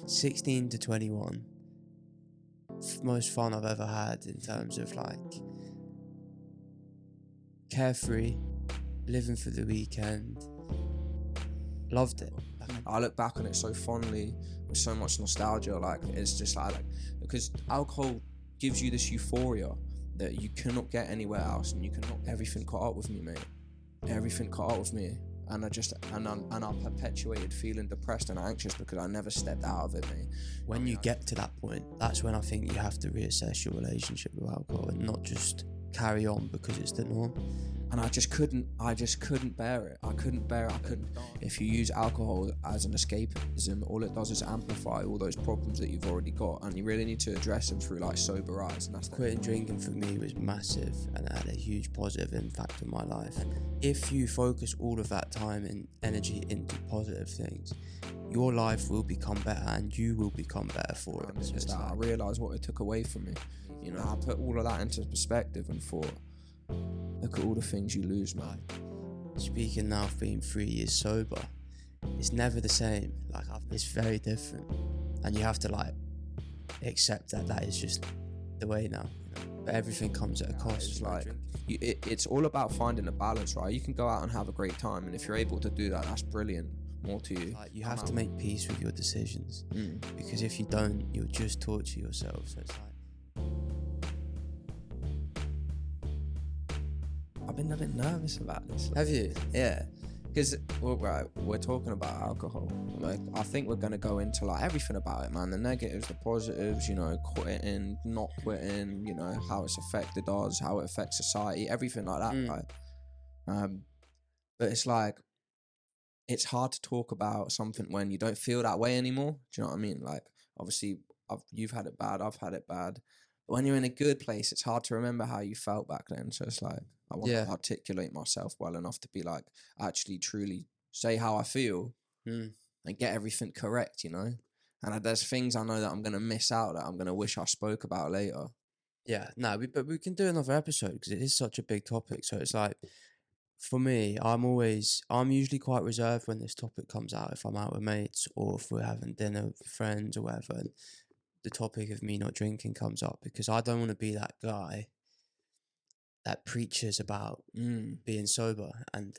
16 to 21, most fun I've ever had in terms of like carefree, living for the weekend. Loved it. I look back on it so fondly with so much nostalgia. Like, it's just like because alcohol gives you this euphoria that you cannot get anywhere else, and you cannot. Everything caught up with me, mate. Everything caught up with me, and I perpetuated feeling depressed and anxious because I never stepped out of it, mate. When you get to that point, that's when I think you have to reassess your relationship with alcohol and not just carry on because it's the norm. And I just couldn't bear it. I couldn't. If you use alcohol as an escapism, all it does is amplify all those problems that you've already got, and you really need to address them through like sober eyes. And that's quitting drinking for me was massive, and it had a huge positive impact on my life. If you focus all of that time and energy into positive things, your life will become better, and you will become better for it. So it's like, I realised what it took away from me. You know, I put all of that into perspective and thought, look at all the things you lose, man. Speaking now of being 3 years sober, it's never the same. Like, it's very different, and you have to like accept that is just the way now. You know? But everything comes at a cost. It's like it's all about finding a balance, right? You can go out and have a great time, and if you're able to do that, that's brilliant. More to you. Like, you have to make peace with your decisions, because if you don't, you'll just torture yourself. So it's like, I've been a bit nervous about this. Have you? Yeah, because we're talking about alcohol. Like, I think we're gonna go into like everything about it, man. The negatives, the positives. You know, quitting, not quitting. You know, how it's affected us, how it affects society, everything like that, right? But it's like, it's hard to talk about something when you don't feel that way anymore. Do you know what I mean? Like, obviously, you've had it bad, I've had it bad. But when you're in a good place, it's hard to remember how you felt back then. So it's like, I want to articulate myself well enough to be like, actually, truly say how I feel and get everything correct, you know? And there's things I know that I'm going to miss out, that I'm going to wish I spoke about later. Yeah, no, but we can do another episode because it is such a big topic. So it's like, for me, I'm usually quite reserved when this topic comes out, if I'm out with mates or if we're having dinner with friends or whatever, and the topic of me not drinking comes up, because I don't want to be that guy that preaches about being sober and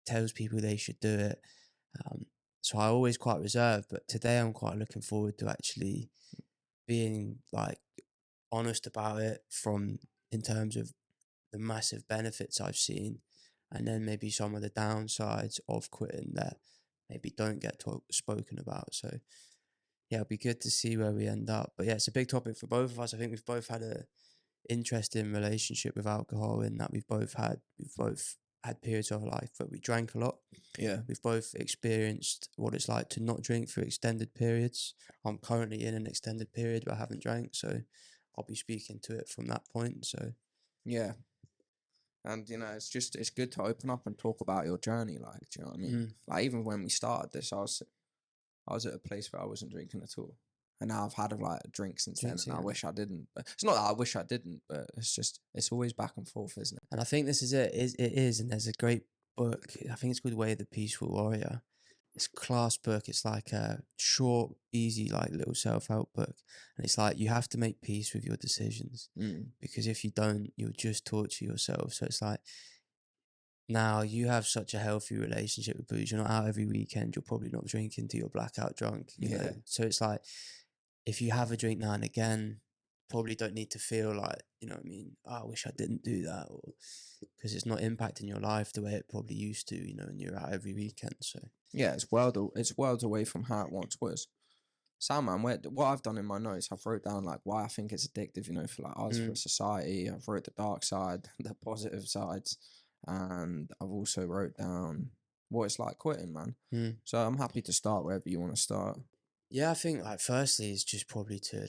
tells people they should do it. So I always quite reserved, but today I'm quite looking forward to actually being like honest about it, in terms of the massive benefits I've seen, and then maybe some of the downsides of quitting that maybe don't get spoken about. So yeah, it'll be good to see where we end up. But yeah, it's a big topic for both of us. I think we've both had a interesting relationship with alcohol, in that we've both had periods of life where we drank a lot. Yeah. We've both experienced what it's like to not drink for extended periods. I'm currently in an extended period where I haven't drank, so I'll be speaking to it from that point. So yeah. And, you know, it's good to open up and talk about your journey. Like, do you know what I mean? Like, even when we started this, I was at a place where I wasn't drinking at all. And now I've had like a drink since then, and I wish I didn't. But it's not that I wish I didn't, but it's always back and forth, isn't it? And I think this is it. It is, and there's a great book. I think it's called Way of the Peaceful Warrior. It's a class book. It's like a short, easy, like little self-help book. And it's like, you have to make peace with your decisions, because if you don't, you'll just torture yourself. So it's like, now you have such a healthy relationship with booze. You're not out every weekend. You're probably not drinking till you're blackout drunk. You know? So it's like, if you have a drink now and again, probably don't need to feel like, you know what I mean, I wish I didn't do that, or because it's not impacting your life the way it probably used to, you know, and you're out every weekend. So yeah, it's worlds away from how it once was. So, man, what I've done in my notes, I've wrote down like why I think it's addictive, you know, for like us, for society. I've wrote the dark side, the positive sides, and I've also wrote down what it's like quitting, man. So I'm happy to start wherever you want to start. Yeah, I think like firstly is just probably to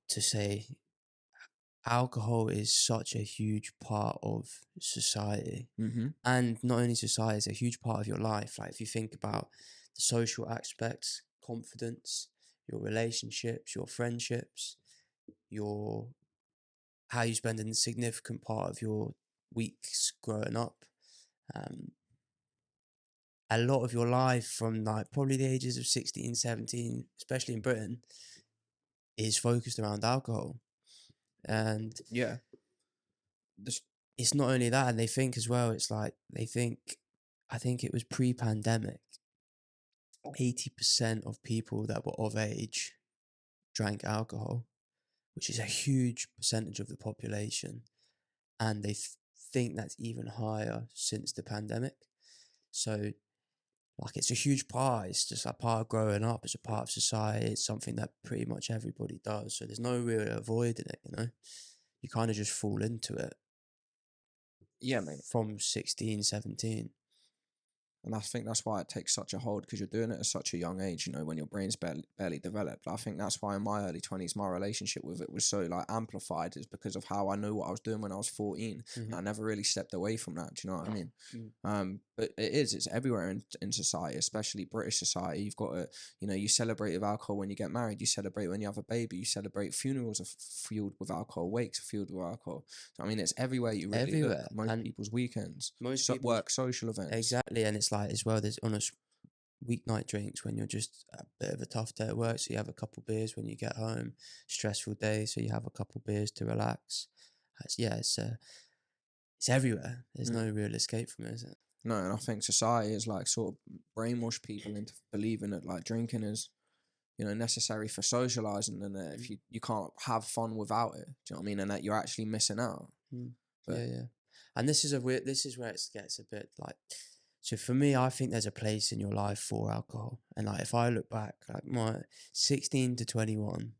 say alcohol is such a huge part of society, and not only society, it's a huge part of your life. Like, if you think about the social aspects, confidence, your relationships, your friendships, how you spend a significant part of your weeks growing up, a lot of your life from like probably the ages of 16, 17, especially in Britain, is focused around alcohol. And Yeah. This, it's not only that, and they think as well, it's like I think it was pre-pandemic, 80% of people that were of age drank alcohol, which is a huge percentage of the population. And they think that's even higher since the pandemic. So, like, it's a huge part. It's just like part of growing up. It's a part of society. It's something that pretty much everybody does. So there's no real avoiding it, you know? You kind of just fall into it yeah, mate. from 16, 17. And I think that's why it takes such a hold, because you're doing it at such a young age, you know, when your brain's barely developed. I think that's why in my early 20s, my relationship with it was so like amplified, is because of how I knew what I was doing when I was 14. And I never really stepped away from that. Do you know what I mean? But it's everywhere in society, especially British society. You've got to, you know, you celebrate with alcohol when you get married. You celebrate when you have a baby. You celebrate funerals are fueled with alcohol. Wakes are fueled with alcohol. So, I mean, it's everywhere you really Everywhere. look. Most And people's weekends, most people's work, social events. Exactly. And it's like as well, there's on a weeknight drinks when you're just a bit of a tough day at work, so you have a couple beers when you get home. Stressful day, so you have a couple beers to relax. It's everywhere. There's no real escape from it, is it? No, and I think society is like sort of brainwash people into believing that like drinking is, you know, necessary for socializing, and that if you can't have fun without it, do you know what I mean, and that you're actually missing out. But, yeah. And this is where it gets a bit like. So for me, I think there's a place in your life for alcohol, and like if I look back, like my 16 to 21,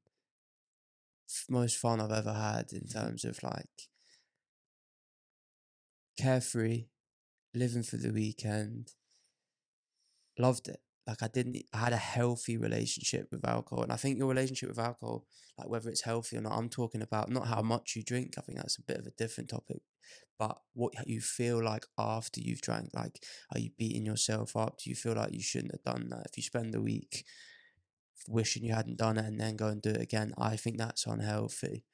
most fun I've ever had in terms of like carefree, living for the weekend, loved it. Like I had a healthy relationship with alcohol. And I think your relationship with alcohol, like whether it's healthy or not, I'm talking about not how much you drink. I think that's a bit of a different topic, but what you feel like after you've drank. Like, are you beating yourself up? Do you feel like you shouldn't have done that? If you spend the week wishing you hadn't done it and then go and do it again, I think that's unhealthy.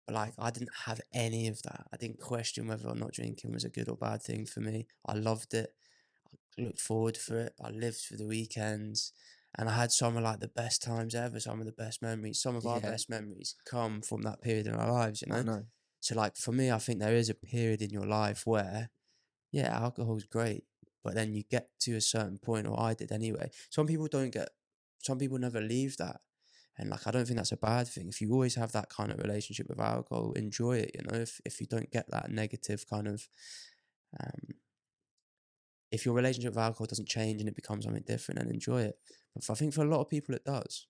But like, I didn't have any of that. I didn't question whether or not drinking was a good or bad thing for me. I loved it. I looked forward for it. I lived for the weekends, and I had some of like the best times ever. Some of the best memories. Some of our yeah, best memories come from that period in our lives. You I know. know. So like for me, I think there is a period in your life where, yeah, alcohol's great, but then you get to a certain point, or I did anyway. Some people don't get. Some people never leave that. And like, I don't think that's a bad thing. If you always have that kind of relationship with alcohol, enjoy it. You know, if you don't get that negative kind of, if your relationship with alcohol doesn't change and it becomes something different, then enjoy it. But I think for a lot of people, it does.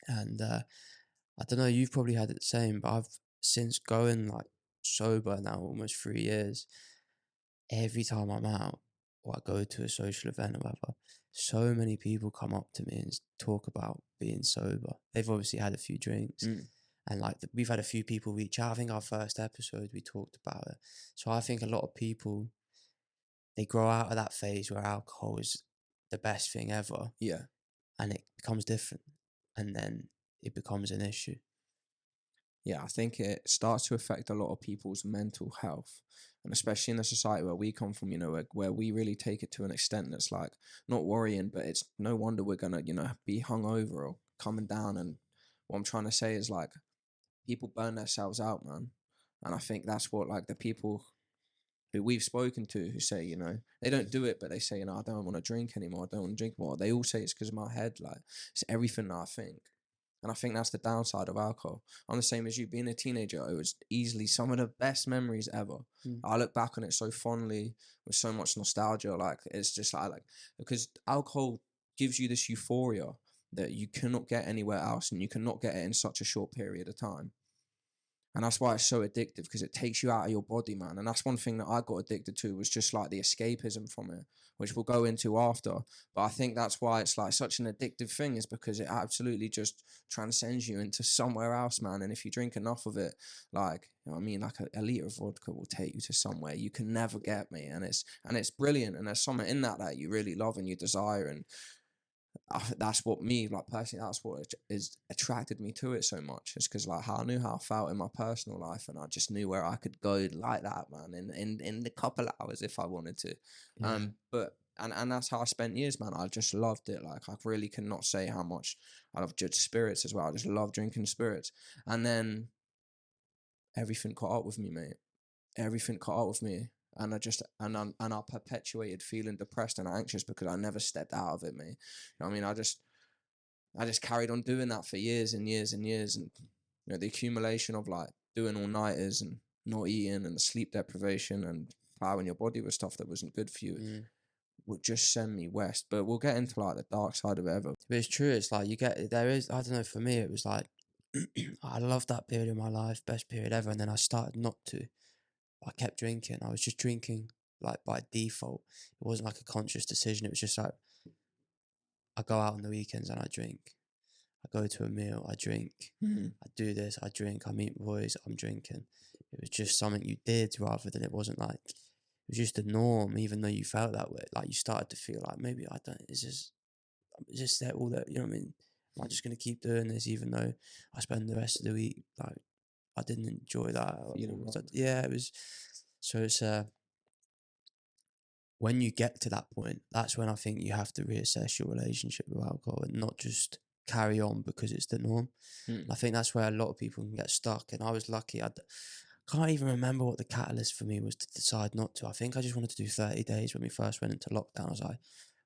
And I don't know, you've probably had it the same, but I've since going like sober now almost 3 years. Every time I'm out or I go to a social event or whatever, so many people come up to me and talk about being sober. They've obviously had a few drinks. And like we've had a few people reach out. I think our first episode we talked about it. So I think a lot of people, they grow out of that phase where alcohol is the best thing ever. Yeah. And it becomes different. And then it becomes an issue. Yeah, I think it starts to affect a lot of people's mental health. And especially in the society where we come from, you know, where we really take it to an extent that's like not worrying, but it's no wonder we're going to, you know, be hungover or coming down. And what I'm trying to say is like people burn themselves out, man. And I think that's what like the people who we've spoken to who say, you know, they don't do it, but they say, you know, I don't want to drink anymore. I don't want to drink more. They all say it's because of my head. Like it's everything that I think. And I think that's the downside of alcohol. I'm the same as you. Being a teenager, it was easily some of the best memories ever. I look back on it so fondly with so much nostalgia. Like it's just like because alcohol gives you this euphoria that you cannot get anywhere else, and you cannot get it in such a short period of time. And that's why it's so addictive, because it takes you out of your body, man. And that's one thing that I got addicted to, was just like the escapism from it, which we'll go into after. But I think that's why it's like such an addictive thing, is because it absolutely just transcends you into somewhere else, man. And if you drink enough of it, like, you know what I mean, like a liter of vodka will take you to somewhere you can never get, me. And it's brilliant. And there's something in that you really love and you desire. And that's what me, like personally, that's what is attracted me to it so much. It's because like how I knew how I felt in my personal life, and I just knew where I could go like that, man, in the couple of hours if I wanted to. Yeah. But and that's how I spent years, man. I just loved it. Like I really cannot say how much I love just spirits as well. I just love drinking spirits. And then everything caught up with me, mate. Everything caught up with me. And I perpetuated feeling depressed and anxious because I never stepped out of it, mate. You know what I mean? I just carried on doing that for years and years and years. And you know, the accumulation of like doing all-nighters and not eating and the sleep deprivation and plowing your body with stuff that wasn't good for you would just send me west. But we'll get into like the dark side of it ever. But it's true. It's like there is, I don't know, for me, it was like, I loved that period of my life, best period ever. And then I started not to. I kept drinking. I was just drinking like by default. It wasn't like a conscious decision. It was just like, I go out on the weekends and I drink. I go to a meal, I drink. I do this, I drink. I meet boys, I'm drinking. It was just something you did rather than it wasn't like, it was just the norm, even though you felt that way. Like you started to feel like, maybe I don't, is this that all that, you know what I mean? Am I just going to keep doing this even though I spend the rest of the week, like, I didn't enjoy that. Yeah, it was, so it's, when you get to that point, that's when I think you have to reassess your relationship with alcohol and not just carry on because it's the norm. I think that's where a lot of people can get stuck. And I was lucky. I can't even remember what the catalyst for me was to decide not to. I think I just wanted to do 30 days when we first went into lockdown. I was like,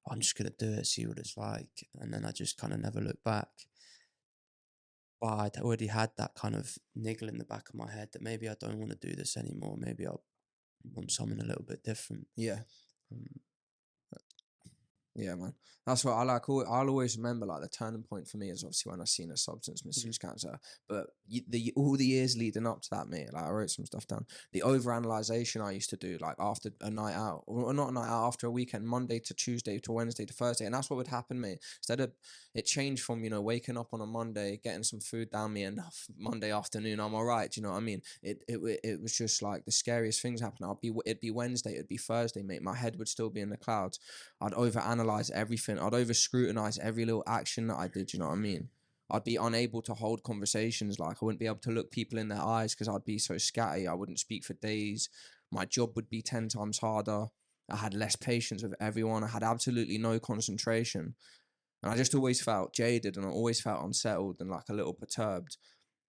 I'm just going to do it, see what it's like. And then I just kind of never looked back. But I'd already had that kind of niggle in the back of my head that maybe I don't want to do this anymore. Maybe I want something a little bit different. Yeah. Yeah, man. That's what I like. I'll always remember like the turning point for me is obviously when I seen a substance misuse cancer. But all the years leading up to that, mate, like I wrote some stuff down. The overanalyzation I used to do, like after a night out, or not a night out, after a weekend, Monday to Tuesday to Wednesday to Thursday, and that's what would happen, mate. Instead of it changed from waking up on a Monday, getting some food down me, and Monday afternoon I'm all right. Do you know what I mean? It was just like the scariest things happening. It'd be Wednesday, it'd be Thursday, mate. My head would still be in the clouds. I'd overanalyze everything. I'd over scrutinize every little action that I did. You know what I mean? I'd be unable to hold conversations. Like I wouldn't be able to look people in their eyes because I'd be so scatty. I wouldn't speak for days. My job would be 10 times harder. I had less patience with everyone. I had absolutely no concentration. And I just always felt jaded and I always felt unsettled and like a little perturbed.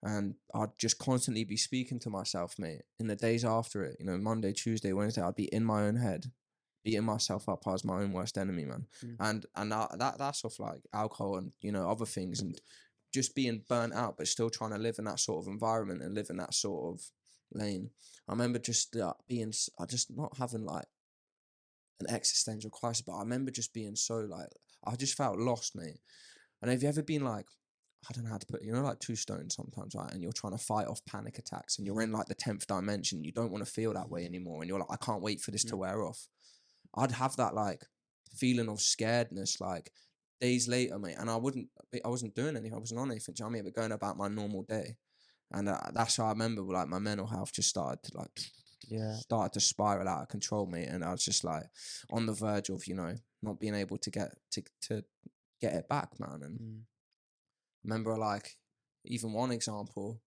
And I'd just constantly be speaking to myself, mate. In the days after it, Monday, Tuesday, Wednesday, I'd be in my own head, beating myself up as my own worst enemy, man. And that's off like alcohol and other things, and just being burnt out but still trying to live in that sort of environment and live in that sort of lane. I remember just just not having like an existential crisis, but I remember just being so like, I just felt lost, mate. And have you ever been like, I don't know how to put it, like 2 stones sometimes, right? And you're trying to fight off panic attacks and you're in like the 10th dimension. You don't want to feel that way anymore. And you're like, I can't wait for this to wear off. I'd have that like feeling of scaredness like days later, mate. And I wasn't doing anything. I wasn't on anything. Do you know what I mean? But going about my normal day. And that's how I remember like my mental health just started to spiral out of control, mate. And I was just like on the verge of, not being able to get it back, man. And remember like even one example,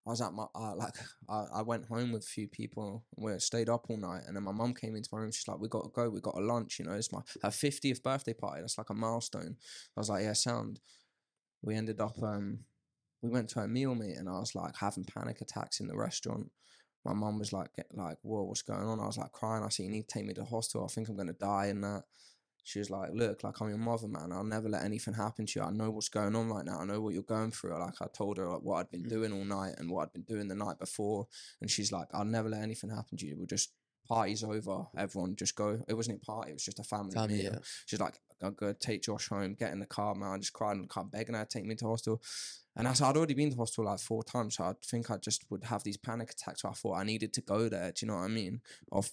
I was at my I went home with a few people and we stayed up all night, and then my mum came into my room. She's like, "We got to go. We got a lunch. It's her 50th birthday party. That's like a milestone." I was like, "Yeah, sound." We ended up we went to a meal, mate, and I was like having panic attacks in the restaurant. My mum was like, "Whoa, what's going on?" I was like crying. I said, "You need to take me to the hospital. I think I'm gonna die." And that. She was like, "Look, like I'm your mother, man. I'll never let anything happen to you. I know what's going on right now. I know what you're going through." Like I told her like, what I'd been doing all night and what I'd been doing the night before. And she's like, "I'll never let anything happen to you. We'll just party's over. Everyone just go." It wasn't a party. It was just a family meal. Yeah. She's like, "I'm going to take Josh home, get in the car, man." I just cried in the car, begging her to take me to hospital. And I'd already been to hospital like 4 times. So I think I just would have these panic attacks. So I thought I needed to go there. Do you know what I mean? Of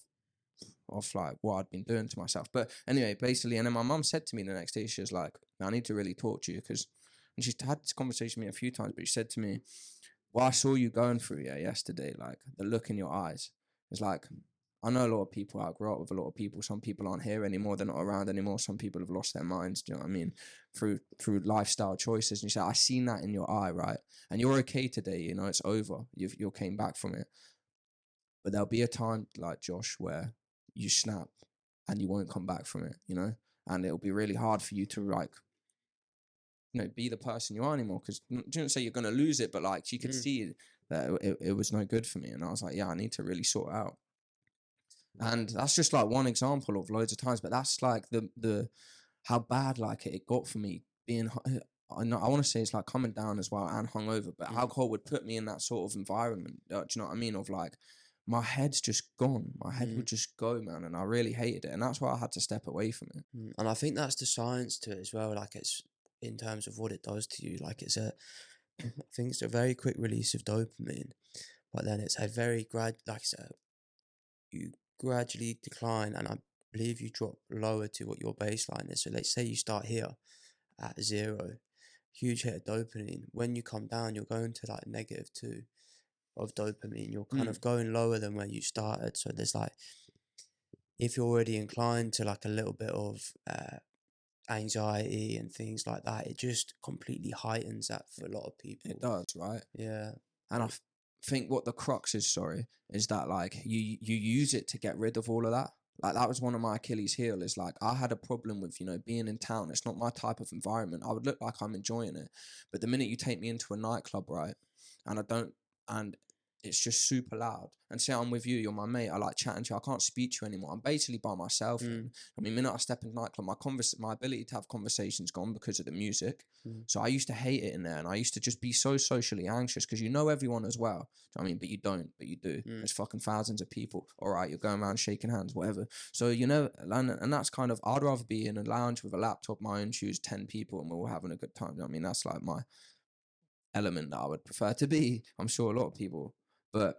like what I'd been doing to myself. But anyway, basically, and then my mum said to me the next day, she was like, "I need to really talk to you," and she's had this conversation with me a few times, but she said to me, "What I saw you going through yesterday, like the look in your eyes, is like, I know a lot of people, I grew up with a lot of people, some people aren't here anymore, they're not around anymore, some people have lost their minds, do you know what I mean, through lifestyle choices." And she said, "I seen that in your eye, right? And you're okay today, it's over, you came back from it. But there'll be a time, like Josh, where you snap and you won't come back from it, you know, and it'll be really hard for you to like, you know, be the person you are anymore, because you don't say you're going to lose it, but like she could see that it was no good for me, and I was like, yeah, I need to really sort it out. And that's just like one example of loads of times, but that's like the how bad like it got for me being. I know I want to say it's like coming down as well and hungover, but alcohol would put me in that sort of environment. Do you know what I mean? Of like, my head's just gone. My head would just go, man, and I really hated it, and that's why I had to step away from it. And I think that's the science to it as well. Like it's in terms of what it does to you. Like it's I think it's a very quick release of dopamine, but then it's a very like I said, you gradually decline, and I believe you drop lower to what your baseline is. So let's say you start here at 0, huge hit of dopamine. When you come down, you're going to like -2 of dopamine. You're kind of going lower than where you started. So there's like, if you're already inclined to like a little bit of anxiety and things like that, it just completely heightens that for a lot of people. It does, right? Yeah. And I think what the crux is, sorry, is that like you use it to get rid of all of that. Like that was one of my Achilles heel, is like I had a problem with, you know, being in town. It's not my type of environment. I would look like I'm enjoying it, but the minute you take me into a nightclub, right, and I don't, and it's just super loud, and say I'm with you, you're my mate, I like chatting to you, I can't speak to you anymore, I'm basically by myself. I mean, the minute I step in nightclub, my ability to have conversations gone because of the music. So I used to hate it in there, and I used to just be so socially anxious, because you know everyone as well. Do you know what I mean? But you don't, but you do. There's fucking thousands of people. All right, you're going around shaking hands, whatever. So, you know, and that's kind of, I'd rather be in a lounge with a laptop, my own shoes, 10 people, and we're all having a good time. You know what I mean? That's like my element that I would prefer to be. I'm sure a lot of people. But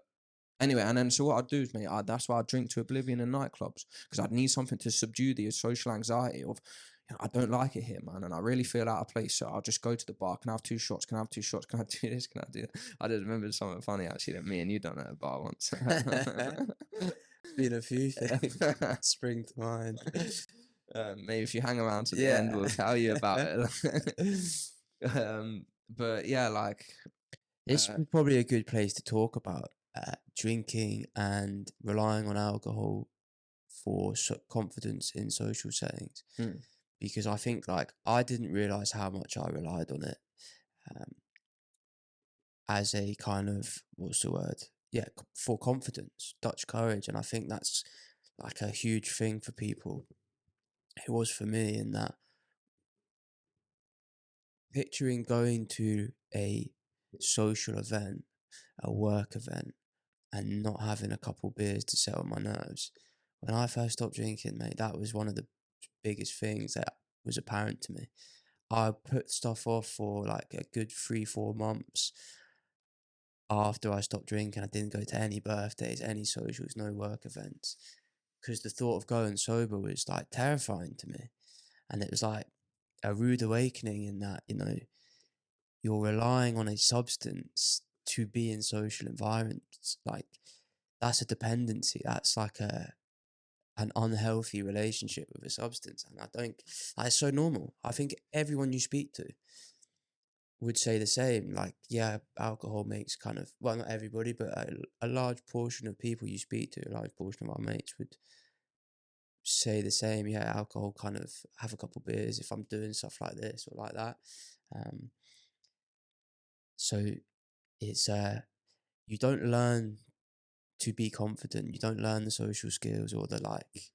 anyway, and then so what I'd do is, mate, that's why I drink to oblivion in nightclubs, because I'd need something to subdue the social anxiety of, you know, I don't like it here, man, and I really feel out of place. So I'll just go to the bar. Can I have 2 shots? Can I have 2 shots? Can I do this? Can I do that? I just remembered something funny actually that me and you done at a bar once. Been a few things spring to mind. Maybe if you hang around to the end, we'll tell you about it. But yeah, like It's probably a good place to talk about drinking and relying on alcohol for confidence in social settings, because I think like I didn't realize how much I relied on it as a kind of, what's the word? Yeah, for confidence, Dutch courage, and I think that's like a huge thing for people. It was for me, in that picturing going to a social event, a work event, and not having a couple beers to settle my nerves. When I first stopped drinking, mate, that was one of the biggest things that was apparent to me. I put stuff off for like a good 3-4 months after I stopped drinking. I didn't go to any birthdays, any socials, no work events, because the thought of going sober was like terrifying to me. And it was like a rude awakening in that, you know, you're relying on a substance to be in social environments. Like, that's a dependency. That's like an unhealthy relationship with a substance. And I don't, like, it's so normal. I think everyone you speak to would say the same. Like, yeah, alcohol makes kind of, well, not everybody, but a large portion of people you speak to, a large portion of our mates would say the same. Yeah, alcohol, kind of have a couple beers if I'm doing stuff like this or like that. So it's you don't learn to be confident. You don't learn the social skills or the like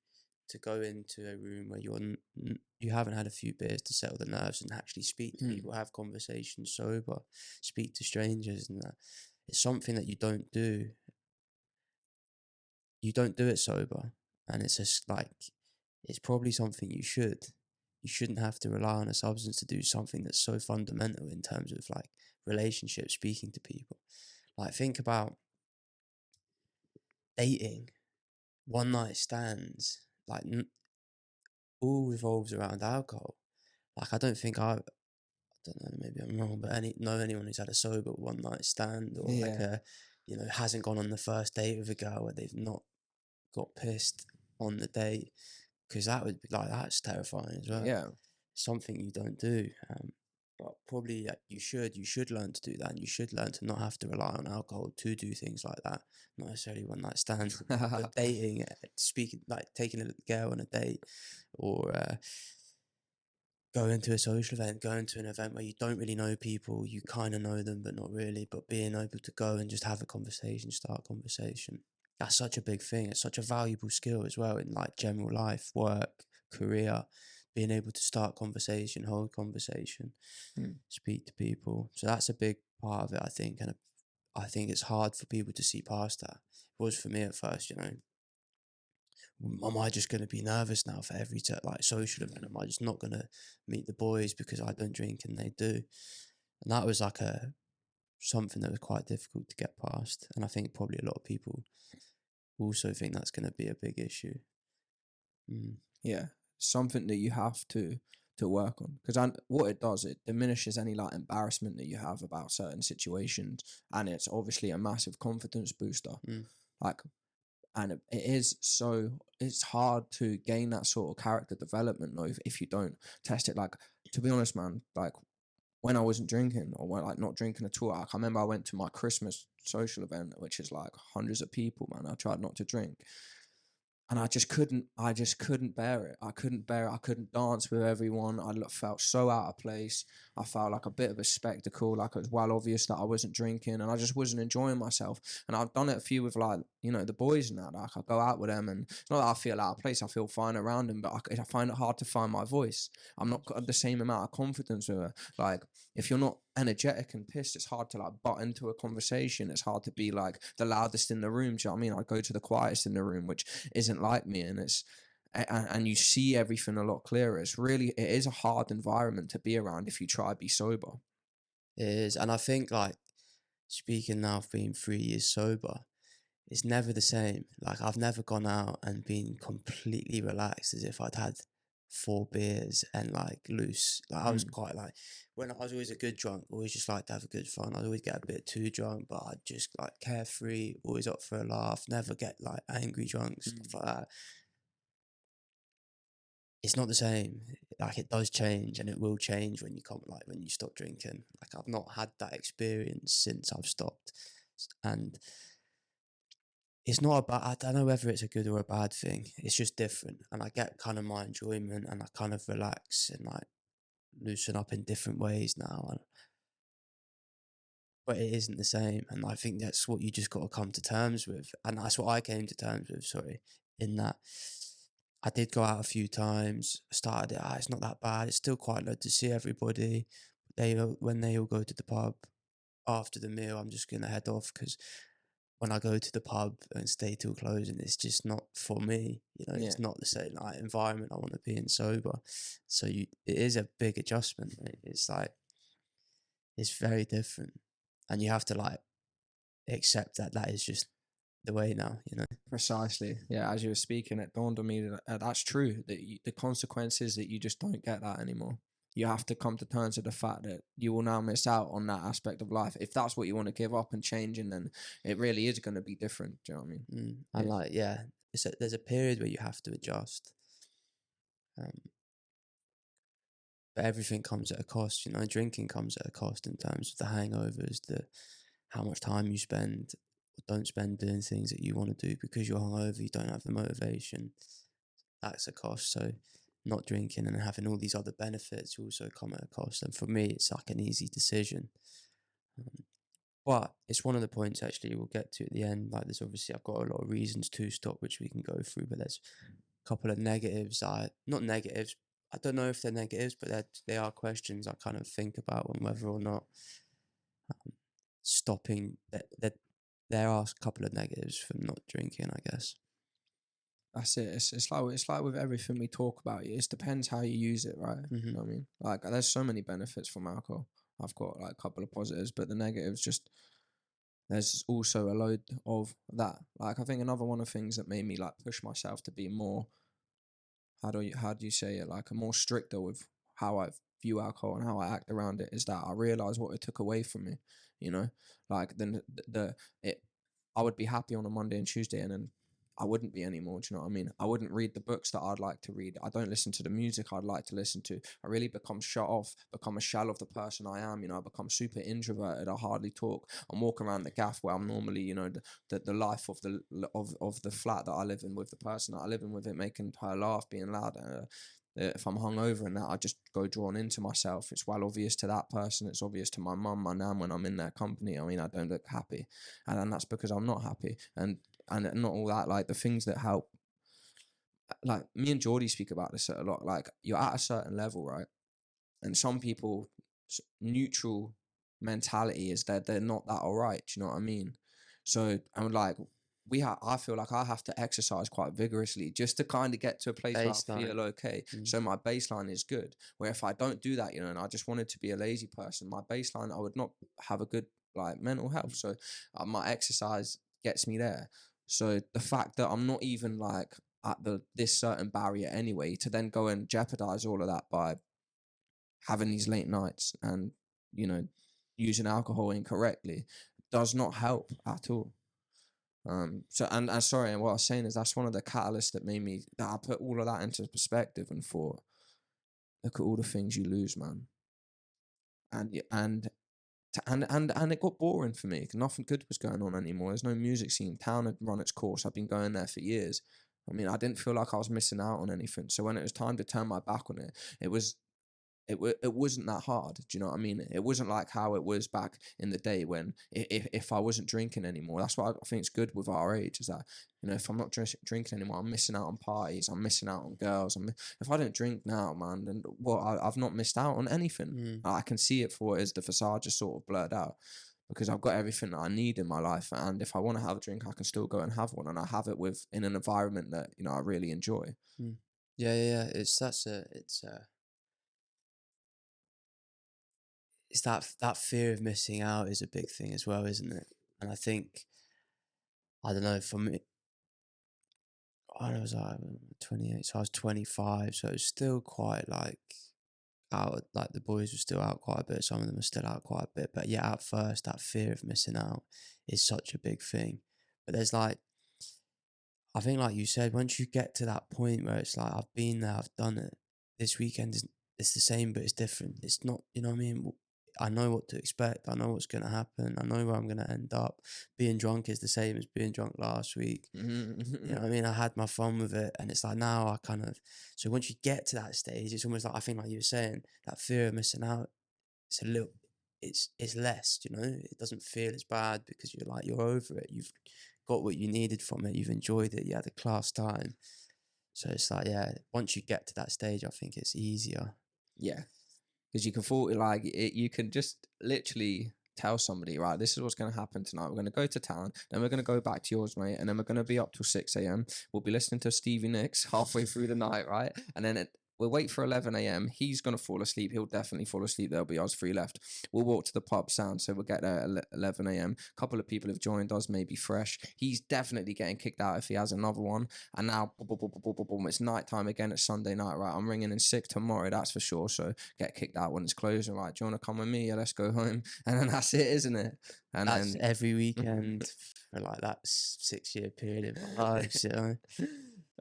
to go into a room where you haven't had a few beers to settle the nerves and actually speak to people, have conversations sober, speak to strangers, and that. It's something that you don't do. You don't do it sober, and it's just like, it's probably something you should. You shouldn't have to rely on a substance to do something that's so fundamental in terms of like relationships, speaking to people. Like, think about dating, one night stands, like all revolves around alcohol. Like, I don't think don't know, maybe I'm wrong, but know anyone who's had a sober one night stand, or like you know, hasn't gone on the first date with a girl where they've not got pissed on the date, because that would be like, that's terrifying as well. Yeah. Something you don't do. but probably you should learn to do that, and you should learn to not have to rely on alcohol to do things like that. Not necessarily one night stands, but dating, speaking like taking a girl on a date, or going to a social event, going to an event where you don't really know people, you kind of know them, but not really, but being able to go and just have a conversation, start a conversation. That's such a big thing. It's such a valuable skill as well in like general life, work, career, being able to start conversation, hold conversation, speak to people. So that's a big part of it, I think. And I think it's hard for people to see past that. It was for me at first, you know. Am I just going to be nervous now for every like social event? Am I just not going to meet the boys because I don't drink and they do? And that was like something that was quite difficult to get past. And I think probably a lot of people also think that's going to be a big issue. Yeah, something that you have to work on, because what it does, it diminishes any like embarrassment that you have about certain situations, and it's obviously a massive confidence booster. Like, and it's hard to gain that sort of character development though if you don't test it. Like, to be honest, man, like when I wasn't drinking, or when like not drinking at all, like, I remember I went to my Christmas social event, which is like hundreds of people, man. I tried not to drink, and I just couldn't bear it. I couldn't bear it. I couldn't dance with everyone. Felt so out of place. I felt like a bit of a spectacle. Like, it was well obvious that I wasn't drinking, and I just wasn't enjoying myself. And I've done it a few with, like, you know, the boys and that. Like, I go out with them, and it's not that I feel out of place. I feel fine around them, but I find it hard to find my voice. I'm not got the same amount of confidence with her. Like, if you're not energetic and pissed, it's hard to like butt into a conversation. It's hard to be like the loudest in the room. Do you know what I mean? I go to the quietest in the room, which isn't like me, and and you see everything a lot clearer. It is a hard environment to be around if you try to be sober. It is. And I think, like, speaking now of being 3 years sober, it's never the same. Like, I've never gone out and been completely relaxed as if I'd had 4 beers and like loose. Like, I was quite like, when I was always a good drunk, always just like to have a good fun. I'd always get a bit too drunk, but I'd just like carefree, always up for a laugh, never get like angry drunk, stuff like that. It's not the same. Like, it does change, and it will change when you come, like when you stop drinking. Like, I've not had that experience since I've stopped, and it's not about, I don't know whether it's a good or a bad thing. It's just different, and I get kind of my enjoyment, and I kind of relax and like loosen up in different ways now. But it isn't the same, and I think that's what you just got to come to terms with, and that's what I came to terms with. Sorry, in that I did go out a few times. Started it, it's not that bad. It's still quite low to see everybody. When they all go to the pub after the meal, I'm just gonna head off because when I go to the pub and stay till closing, it's just not for me. You know, it's not the same like environment I want to be in sober. So it is a big adjustment. Mate. It's like, it's very different, and you have to like accept that that is just the way now. You know. Precisely. Yeah, as you were speaking, it dawned on me that that's true. That the consequences that you just don't get that anymore. You have to come to terms with the fact that you will now miss out on that aspect of life. If that's what you want to give up and change, and then it really is going to be different. Do you know what I mean? And like, yeah, there's a period where you have to adjust. But everything comes at a cost, you know. Drinking comes at a cost in terms of the hangovers, how much time you spend or don't spend doing things that you want to do because you're hungover, you don't have the motivation. That's a cost. So not drinking and having all these other benefits also come at a cost. And for me, it's like an easy decision. But it's one of the points actually we'll get to at the end. Like, there's obviously, I've got a lot of reasons to stop, which we can go through, but there's a couple of negatives. Not negatives. I don't know if they're negatives, but they are questions I kind of think about on whether or not stopping. That there are a couple of negatives from not drinking, I guess. That's it. It's like with everything we talk about. It depends how you use it, right? You know what I mean? Like, there's so many benefits from alcohol. I've got like a couple of positives, but the negatives, just there's also a load of that. Like, I think another one of the things that made me like push myself to be more, how do you say it, like a more stricter with how I view alcohol and how I act around it, is that I realized what it took away from me. You know, like then I would be happy on a Monday and Tuesday, and then I wouldn't be anymore. Do you know what I mean? I wouldn't read the books that I'd like to read. I don't listen to the music I'd like to listen to. I really become shut off, become a shell of the person I am. You know, I become super introverted. I hardly talk. I'm walking around the gaff where I'm normally, you know, the life of the flat that I live in with the person that I live in with, it making her laugh, being loud. If I'm hungover and that, I just go drawn into myself. It's well obvious to that person. It's obvious to my mum, my nan when I'm in their company. I mean, I don't look happy, and then that's because I'm not happy. And not all that, like the things that help. Like me and Geordie speak about this a lot. Like you're at a certain level, right? And some people neutral mentality is that they're not that all right. Do you know what I mean? So I'm like, I feel like I have to exercise quite vigorously just to kind of get to a place where I feel okay. So my baseline is good. Where if I don't do that, you know, and I just wanted to be a lazy person, my baseline, I would not have a good like mental health. So my exercise gets me there. So the fact that I'm not even like at this certain barrier anyway, to then go and jeopardize all of that by having these late nights and, you know, using alcohol incorrectly does not help at all. So and sorry, and what I was saying is that's one of the catalysts that made me, that I put all of that into perspective and thought, look at all the things you lose, man. And it got boring for me because nothing good was going on anymore. There's no music scene. Town had run its course. I've been going there for years. I mean, I didn't feel like I was missing out on anything. So when it was time to turn my back on it, it wasn't that hard. Do you know what I mean? It wasn't like how it was back in the day when if I wasn't drinking anymore. That's what I think is good with our age, is that, you know, if I'm not drinking anymore, I'm missing out on parties. I'm missing out on girls. If I don't drink now, man, then I've not missed out on anything. I can see it for what it is. The facade just sort of blurred out because I've got everything that I need in my life. And if I want to have a drink, I can still go and have one. And I have it in an environment that, you know, I really enjoy. Yeah. It's that fear of missing out is a big thing as well, isn't it? And I think, I don't know, for me, I was like 28, so I was 25, so it was still quite like out, like the boys were still out quite a bit, some of them are still out quite a bit, but yeah, at first, that fear of missing out is such a big thing. But there's like, I think like you said, once you get to that point where it's like, I've been there, I've done it, this weekend it's the same, but it's different. It's not, you know what I mean? I know what to expect. I know what's going to happen. I know where I'm going to end up. Being drunk is the same as being drunk last week. You know what I mean? I had my fun with it. And it's like now I kind of... So once you get to that stage, it's almost like, I think like you were saying, that fear of missing out, it's a little... It's less, you know? It doesn't feel as bad because you're like, you're over it. You've got what you needed from it. You've enjoyed it. You had a class time. So it's like, yeah, once you get to that stage, I think it's easier. Yeah. Because you can thought like you can just literally tell somebody, right, this is what's going to happen tonight. We're going to go to town, then we're going to go back to yours, mate, and then we're going to be up till 6 a.m. We'll be listening to Stevie Nicks halfway through the night, right? And then we'll wait for 11 a.m. He's going to fall asleep. He'll definitely fall asleep. There'll be us three left. We'll walk to the pub sound, so we'll get there at 11 a.m. A couple of people have joined us, maybe fresh. He's definitely getting kicked out if he has another one. And now, boom, it's night time again. It's Sunday night, right? I'm ringing in sick tomorrow, that's for sure. So get kicked out when it's closing, right? Do you want to come with me? Yeah, let's go home. And then that's it, isn't it? And that's then every weekend for like that 6-year period of my life, you know?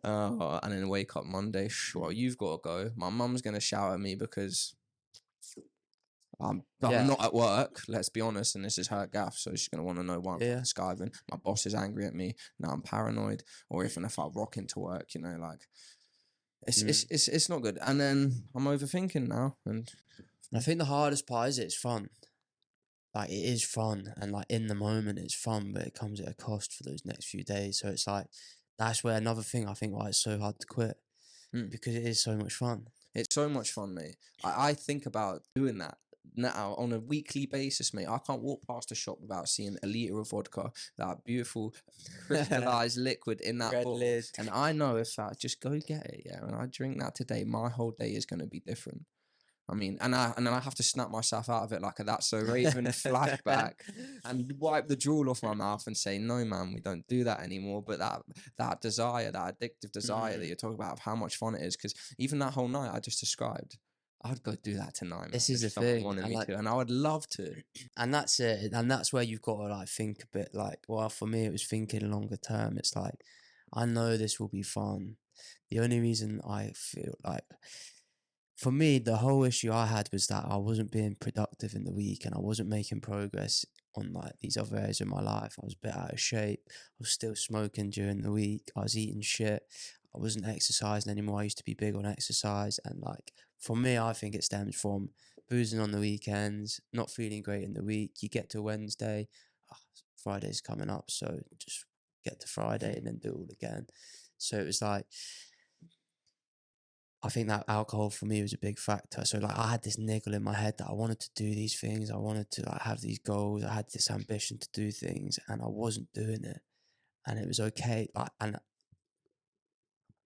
And then wake up Monday. Well, you've got to go. My mum's gonna shout at me because I'm not at work. Let's be honest, and this is her gaff, so she's gonna want to know why I'm fucking skiving. My boss is angry at me. Now I'm paranoid, or even if I rock into work, you know, like it's not good. And then I'm overthinking now, and I think the hardest part is it's fun. Like it is fun, and like in the moment it's fun, but it comes at a cost for those next few days. So it's like that's where another thing I think why it's so hard to quit because it is so much fun. It's so much fun, mate. I think about doing that now on a weekly basis, mate. I can't walk past a shop without seeing a litre of vodka, that beautiful crystallized liquid in that bottle. Lid. And I know if I just go get it, yeah, and I drink that today, my whole day is going to be different. I mean, and then I have to snap myself out of it like a That's So Raven flashback and wipe the drool off my mouth and say, no, man, we don't do that anymore. But that desire, that addictive desire that you're talking about, of how much fun it is, because even that whole night I just described, I'd go do that tonight, man. This is the thing, wanted me to, and I would love to. And that's it. And that's where you've got to like think a bit like, well, for me, it was thinking longer term. It's like, I know this will be fun. The only reason I feel like, for me, the whole issue I had was that I wasn't being productive in the week and I wasn't making progress on like these other areas of my life. I was a bit out of shape. I was still smoking during the week. I was eating shit. I wasn't exercising anymore. I used to be big on exercise. And like, for me, I think it stems from boozing on the weekends, not feeling great in the week. You get to Wednesday, "Ah, Friday's coming up, so just get to Friday and then do it all again." So it was like, I think that alcohol for me was a big factor. So like, I had this niggle in my head that I wanted to do these things. I wanted to like have these goals. I had this ambition to do things, and I wasn't doing it. And it was okay. Like, and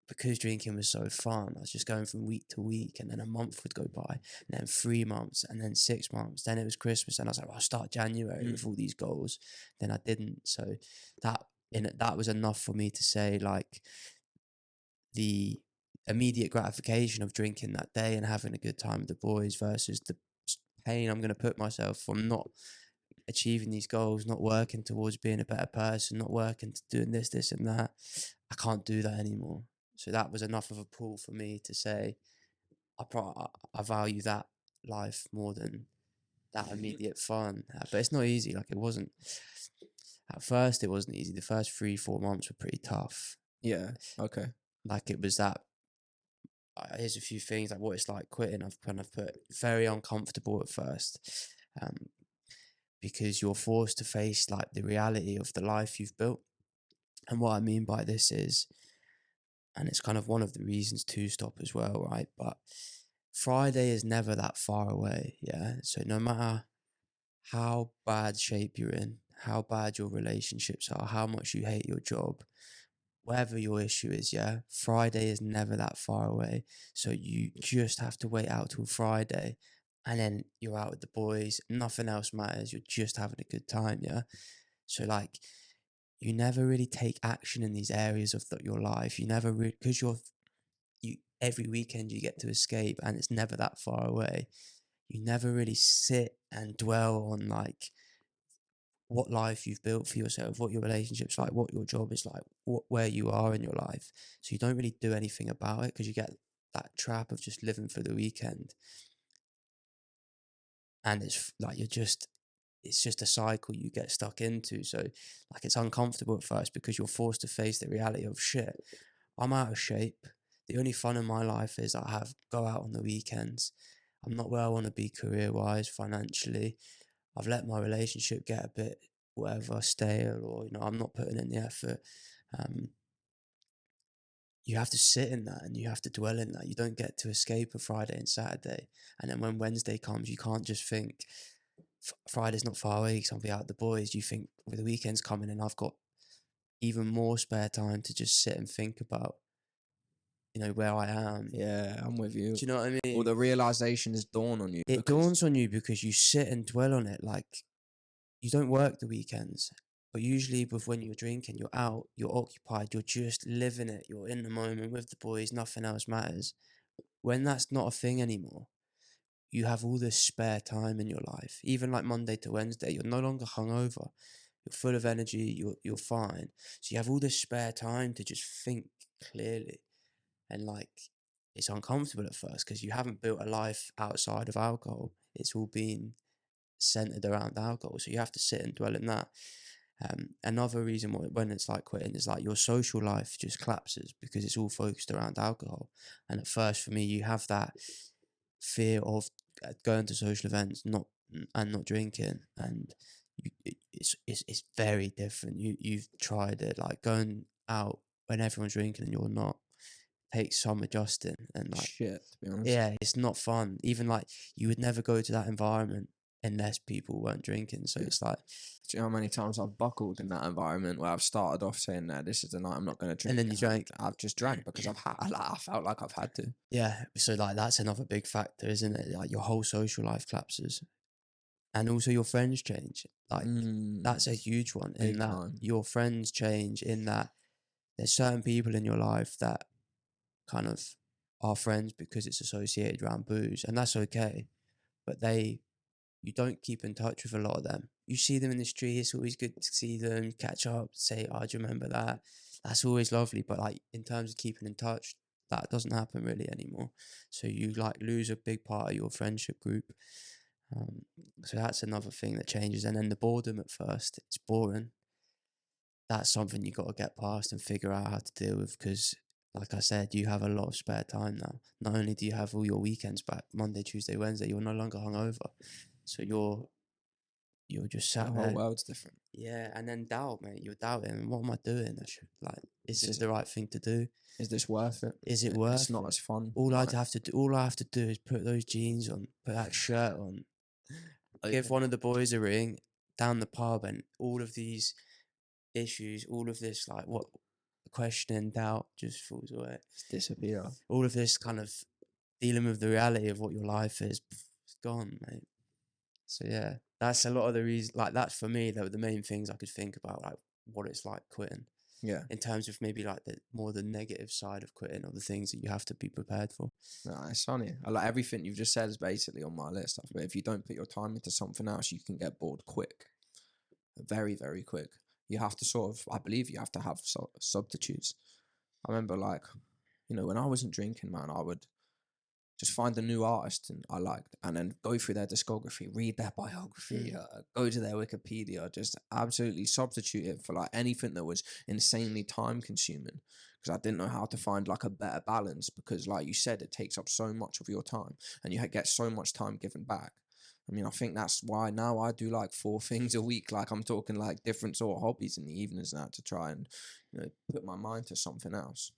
because drinking was so fun, I was just going from week to week, and then a month would go by, and then 3 months, and then 6 months. Then it was Christmas, and I was like, well, I'll start January with all these goals. Then I didn't. So that that was enough for me to say like, the immediate gratification of drinking that day and having a good time with the boys versus the pain I'm going to put myself from not achieving these goals, not working towards being a better person, not working to doing this and that. I can't do that anymore. So that was enough of a pull for me to say I value that life more than that immediate fun. But it's not easy. Like, it wasn't at first. It wasn't easy. The first 3-4 months were pretty tough. Yeah. Okay. Like, it was that. Here's a few things like what it's like quitting. I've kind of put very uncomfortable at first, um, because you're forced to face like the reality of the life you've built. And what I mean by this is, and it's kind of one of the reasons to stop as well, right? But Friday is never that far away, yeah. So no matter how bad shape you're in, how bad your relationships are, how much you hate your job, whatever your issue is, yeah, Friday is never that far away. So you just have to wait out till Friday, and then you're out with the boys. Nothing else matters. You're just having a good time, yeah. So like, you never really take action in these areas of your life. You never really, because you every weekend you get to escape, and it's never that far away. You never really sit and dwell on like what life you've built for yourself, what your relationship's like, what your job is like, where you are in your life. So you don't really do anything about it because you get that trap of just living for the weekend. And it's like, it's just a cycle you get stuck into. So like, it's uncomfortable at first because you're forced to face the reality of shit. I'm out of shape. The only fun in my life is I go out on the weekends. I'm not where I want to be career wise, financially. I've let my relationship get a bit whatever stale, or I'm not putting in the effort. Um, you have to sit in that and you have to dwell in that. You don't get to escape a Friday and Saturday, and then when Wednesday comes, you can't just think Friday's not far away because I'll be out with the boys. You think, with the weekend's coming and I've got even more spare time to just sit and think about where I am. Yeah, I'm with you. Do you know what I mean? Or the realization is dawn on you. It dawns on you because you sit and dwell on it. Like, you don't work the weekends, but usually when you're drinking, you're out, you're occupied, you're just living it, you're in the moment with the boys, nothing else matters. When that's not a thing anymore, you have all this spare time in your life. Even like Monday to Wednesday, you're no longer hungover. You're full of energy, you're fine. So you have all this spare time to just think clearly. And like, it's uncomfortable at first because you haven't built a life outside of alcohol. It's all been centered around alcohol. So you have to sit and dwell in that. Another reason when it's like quitting is like your social life just collapses because it's all focused around alcohol. And at first, for me, you have that fear of going to social events and not drinking, and it's very different. You've tried it, like going out when everyone's drinking and you're not, takes some adjusting, and like, Shit, to be honest. yeah, it's not fun. Even like, you would never go to that environment unless people weren't drinking. So it's like, Do you know how many times I've buckled in that environment where I've started off saying, "No, this is the night I'm not going to drink," and then you drank. I've just drank because I felt like I've had to. Yeah, so like, that's another big factor, isn't it? Like, your whole social life collapses, and also your friends change. Like, that's a huge one, in Big that time. your friends change, in that there's certain people in your life that kind of are friends because it's associated around booze, and that's okay. But you don't keep in touch with a lot of them. You see them in the street, it's always good to see them, catch up, say, "Oh, do you remember that?" that's always lovely. But like in terms of keeping in touch, that doesn't happen really anymore. So you like lose a big part of your friendship group. So that's another thing that changes. And then the boredom at first, it's boring. That's something you got to get past and figure out how to deal with, because like I said, you have a lot of spare time now. Not only do you have all your weekends back, Monday, Tuesday, Wednesday, you're no longer hungover. So you're just The sat whole there. world's different. Yeah, and then doubt, mate. You're doubting, what am I doing? Is this Is the right thing to do? Is this worth it? Is it worth It's not it? as fun. All I have to do is put those jeans on, put that shirt on, give one of the boys a ring down the pub, and all of these issues, all of this like what questioning, doubt just falls away. Disappear. All of this kind of dealing with the reality of what your life is, it's gone, mate. So yeah, that's a lot of the reason. Like that's for me, the main things I could think about, like what it's like quitting. Yeah. In terms of maybe like the negative side of quitting, or the things that you have to be prepared for. No, it's funny. I like everything you've just said is basically on my list. But if you don't put your time into something else, you can get bored quick. Very, very quick. You have to I believe you have to have substitutes. I remember when I wasn't drinking, man, I would just find a new artist and I liked, and then go through their discography, read their biography, go to their Wikipedia, just absolutely substitute it for like anything that was insanely time consuming, because I didn't know how to find like a better balance, because like you said, it takes up so much of your time and you get so much time given back. I mean, I think that's why now I do like 4 things a week. Like I'm talking like different sort of hobbies in the evenings now, to try and put my mind to something else.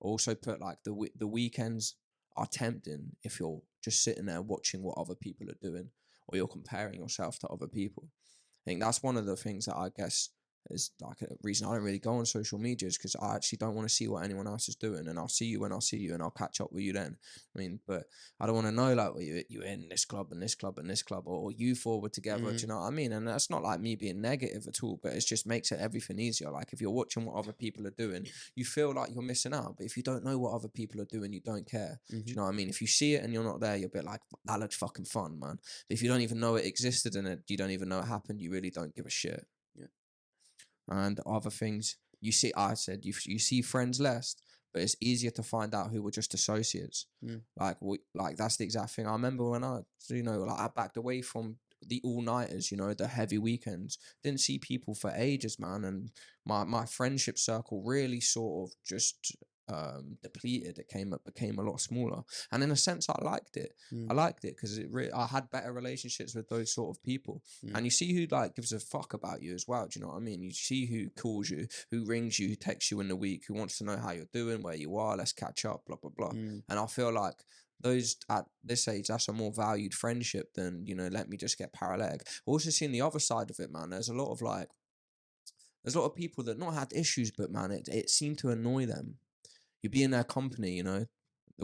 Also put like the weekends are tempting if you're just sitting there watching what other people are doing, or you're comparing yourself to other people. I think that's one of the things that I guess is like a reason I don't really go on social media, is because I actually don't want to see what anyone else is doing, and I'll see you when I'll see you, and I'll catch up with you then. I mean, but I don't want to know like you're in this club and this club and this club, or you four were together. Do you know what I mean? And that's not like me being negative at all, but it just makes it everything easier. Like if you're watching what other people are doing, you feel like you're missing out. But if you don't know what other people are doing, you don't care. Do you know what I mean? If you see it and you're not there, you're a bit like, that looks fucking fun, man. But if you don't even know it existed and you don't even know it happened, you really don't give a shit. And other things, you see, I said you see friends less, but it's easier to find out who were just associates. Like that's the exact thing. I remember when I backed away from the all-nighters, the heavy weekends. Didn't see people for ages, man, and my friendship circle really sort of just depleted. It became a lot smaller, and in a sense I liked it. I liked it because I had better relationships with those sort of people. And you see who like gives a fuck about you as well. Do you know what I mean? You see who calls you, who rings you, who texts you in the week, who wants to know how you're doing, where you are, let's catch up, blah blah blah. And I feel like those at this age, that's a more valued friendship than let me just get paralytic. Also seeing the other side of it, man. There's a lot of people that not had issues, but man, it seemed to annoy them. You be in their company, the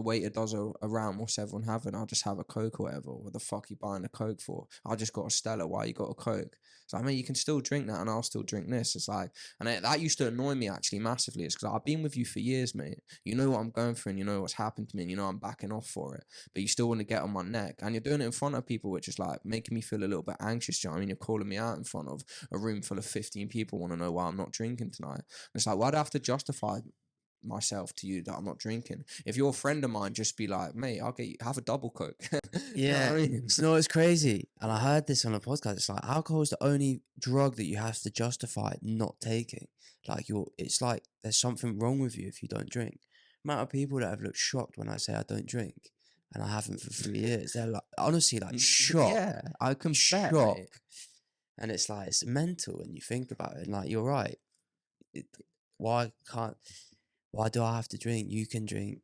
waiter does a round, what's everyone having? I'll just have a Coke or whatever. What the fuck you buying a Coke for? I just got a Stella. Why you got a Coke? So I mean, you can still drink that and I'll still drink this. It's like, and that used to annoy me actually massively. It's because I've been with you for years, mate. You know what I'm going through and you know what's happened to me and you know I'm backing off for it. But you still want to get on my neck. And you're doing it in front of people, which is like making me feel a little bit anxious. Do you know what I mean? You're calling me out in front of a room full of 15 people, want to know why I'm not drinking tonight. And it's like, why do I have to justify myself to you that I'm not drinking? If you're a friend of mine, just be like, mate, I'll get you, have a double Coke. Yeah. You know what I mean? It's crazy. And I heard this on a podcast. It's like alcohol is the only drug that you have to justify not taking. Like it's like there's something wrong with you if you don't drink. The amount of people that have looked shocked when I say I don't drink, and I haven't for 3 years. They're like, honestly, like shocked. Yeah, I can bet, shock. mate. And it's like, it's mental when you think about it. And like, you're right. Why do I have to drink? You can drink.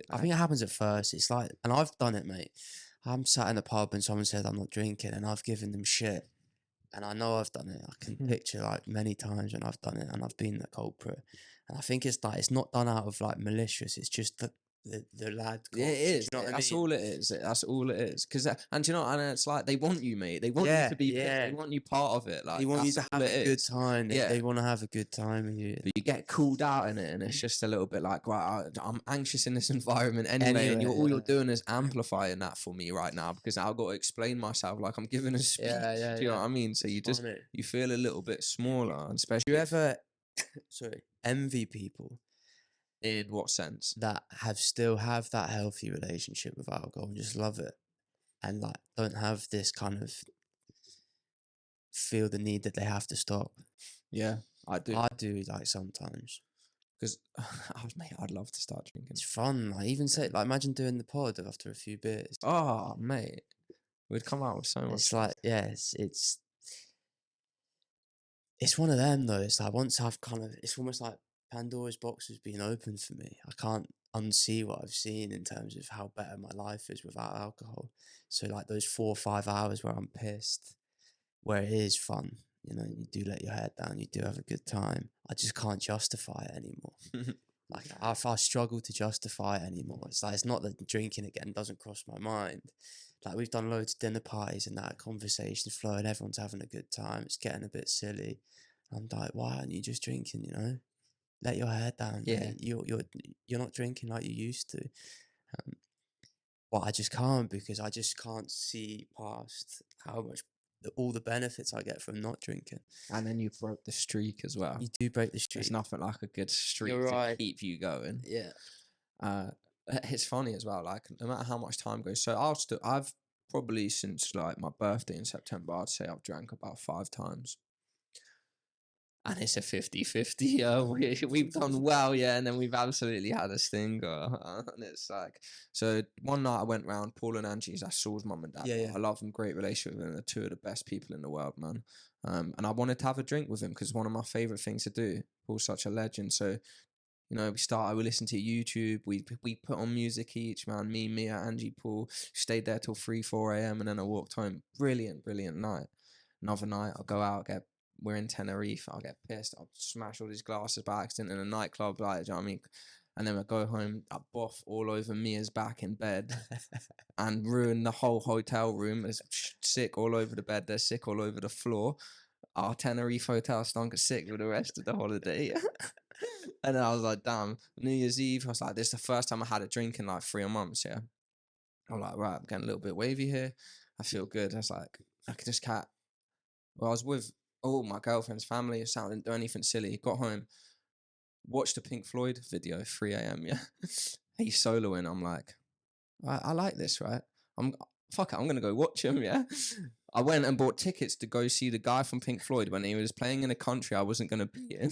I think it happens at first. It's like, and I've done it, mate. I'm sat in a pub and someone said I'm not drinking, and I've given them shit. And I know I've done it. I can picture like many times when I've done it, and I've been the culprit. And I think it's like, it's not done out of like malicious. It's just the lad. Yeah, it is. You know That's I mean? all it is. That's all it is. Because and it's like they want you, mate. They want you to be. They want you part of it. Like they want you to have a good time. Yeah. They want to have a good time with you. But you get called out in it, and it's just a little bit like, right, I'm anxious in this environment anyway, and all you're doing is amplifying that for me right now, because I've got to explain myself like I'm giving a speech. Do you know what I mean? So you feel a little bit smaller, and especially. envy people In what sense? that still have that healthy relationship with alcohol and just love it, and like don't have this kind of feel the need that they have to stop. Yeah, I do. I do, like, sometimes. Because, mate, I'd love to start drinking. It's fun. Like, even say, like, imagine doing the pod after a few beers. Oh, mate. We'd come out with so much. It's like, yeah, it's one of them though. It's like once I've it's almost like Pandora's box has been opened for me. I can't unsee what I've seen in terms of how better my life is without alcohol. So like those 4 or 5 hours where I'm pissed, where it is fun, you do let your head down, you do have a good time. I just can't justify it anymore. Like I struggle to justify it anymore. It's like it's not that drinking again doesn't cross my mind. Like we've done loads of dinner parties and that conversation's flowing, everyone's having a good time. It's getting a bit silly. I'm like, why aren't you just drinking? Let your head down. Yeah. Mate. You're not drinking like you used to. But I just can't because I just can't see past how much all the benefits I get from not drinking. And then you broke the streak as well. You do break the streak. There's nothing like a good streak You're to right. keep you going. Yeah. It's funny as well. Like no matter how much time goes, so I've probably since like my birthday in September, I'd say I've drank about 5 times. And it's a 50-50. We've done well, yeah, and then we've absolutely had a stinker. And it's like, so one night I went round, Paul and Angie's, that's Saul's mum and dad. Yeah. I love them, great relationship with them. They're 2 of the best people in the world, man. And I wanted to have a drink with him because it's one of my favourite things to do. Paul's such a legend. So, we listened to YouTube. We put on music each, man. Me, Mia, Angie, Paul. Stayed there till 3, 4 a.m. and then I walked home. Brilliant night. Another night, I'll go out, we're in Tenerife, I'll get pissed, I'll smash all these glasses by accident in a nightclub, like, do you know what I mean? And then I go home, I boff all over Mia's back in bed and ruin the whole hotel room. There's sick all over the bed, there's sick all over the floor. Our Tenerife hotel stunk of sick for the rest of the holiday. And then I was like, damn, New Year's Eve, I was like, this is the first time I had a drink in like 3 months, yeah? I'm like, right, I'm getting a little bit wavy here. I feel good. I was like, I could just cat. Well, I was with my girlfriend's family. I didn't do anything silly. Got home, watched a Pink Floyd video, 3 a.m. Yeah, he's soloing. I'm like, I like this, right? I'm gonna go watch him. Yeah, I went and bought tickets to go see the guy from Pink Floyd when he was playing in a country I wasn't gonna be in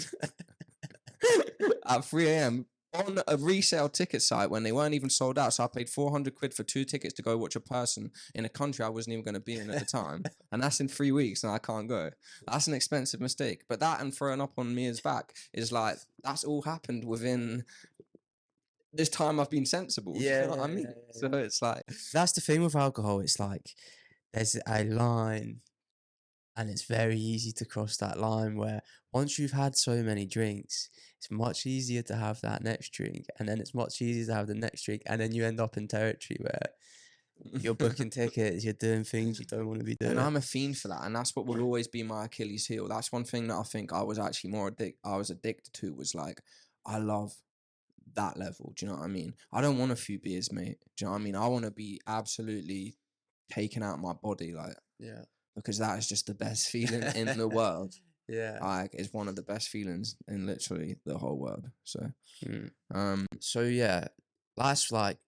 at 3 a.m. on a resale ticket site when they weren't even sold out. So I paid 400 quid for 2 tickets to go watch a person in a country I wasn't even going to be in at the time. And that's in 3 weeks and I can't go. That's an expensive mistake. But that and throwing up on Mia's back is like, that's all happened within this time I've been sensible. Yeah, you know what I mean? yeah. So it's like... That's the thing with alcohol. It's like there's a line and it's very easy to cross that line where once you've had so many drinks, it's much easier to have that next drink, and then it's much easier to have the next drink, and then you end up in territory where you're booking tickets, you're doing things you don't want to be doing. And I'm a fiend for that, and that's what will always be my Achilles heel. That's one thing that I think I was actually addicted to, was like, I love that level. Do you know what I mean? I don't want a few beers, mate. Do you know what I mean? I want to be absolutely taken out of my body, like, Yeah. Because that is just the best feeling in the world. Yeah. Like, it's one of the best feelings in literally the whole world. So, So yeah, that's like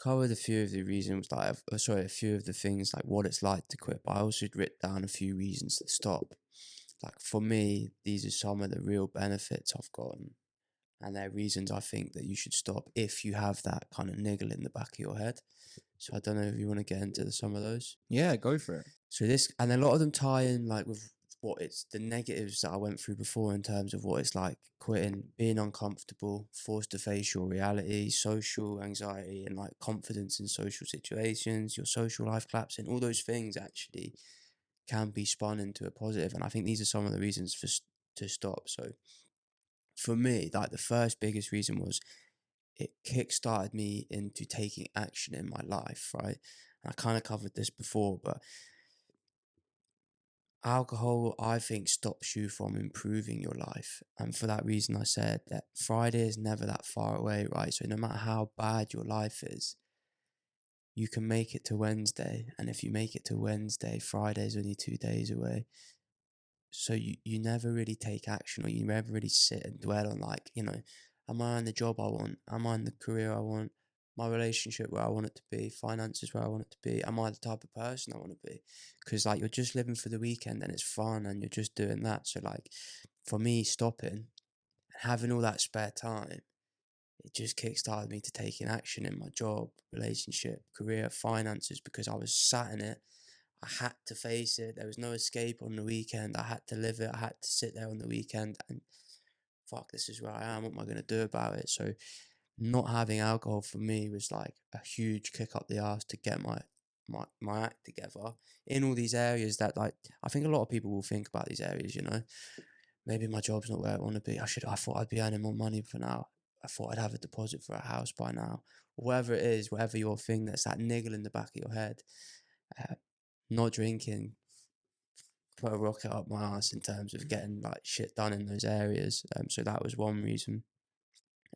covered a few of the reasons, like, a few of the things, like what it's like to quit. But I also written down a few reasons to stop. Like for me, these are some of the real benefits I've gotten, and they're reasons I think that you should stop if you have that kind of niggle in the back of your head. So I don't know if you want to get into some of those. yeah, go for it. So and a lot of them tie in like with what it's the negatives that I went through before in terms of what it's like quitting, being uncomfortable, forced to face your reality, social anxiety, and like confidence in social situations, your social life collapsing. All those things actually can be spun into a positive, and I think these are some of the reasons to stop. So for me, like the first biggest reason was it kickstarted me into taking action in my life, right? And I kind of covered this before, but alcohol, I think, stops you from improving your life. And for that reason, I said that Friday is never that far away, right? So no matter how bad your life is, you can make it to Wednesday. And if you make it to Wednesday, Friday is only 2 days away. so you never really take action, or you never really sit and dwell on, like, am I in the job I want? Am I in the career I want? My relationship where I want it to be? Finances where I want it to be? Am I the type of person I want to be? Because, like, you're just living for the weekend and it's fun and you're just doing that. So, like, for me, stopping and having all that spare time, it just kickstarted me to taking action in my job, relationship, career, finances, because I was sat in it. I had to face it. There was no escape on the weekend. I had to live it. I had to sit there on the weekend and, fuck, this is where I am. What am I going to do about it? So not having alcohol for me was like a huge kick up the arse to get my act together in all these areas that, like, I think a lot of people will think about these areas, maybe my job's not where I want to be. I thought I'd be earning more money for now. I thought I'd have a deposit for a house by now. Whatever it is, whatever your thing, that's that niggle in the back of your head. Uh, Not drinking put a rocket up my ass in terms of getting, like, shit done in those areas. So that was one reason.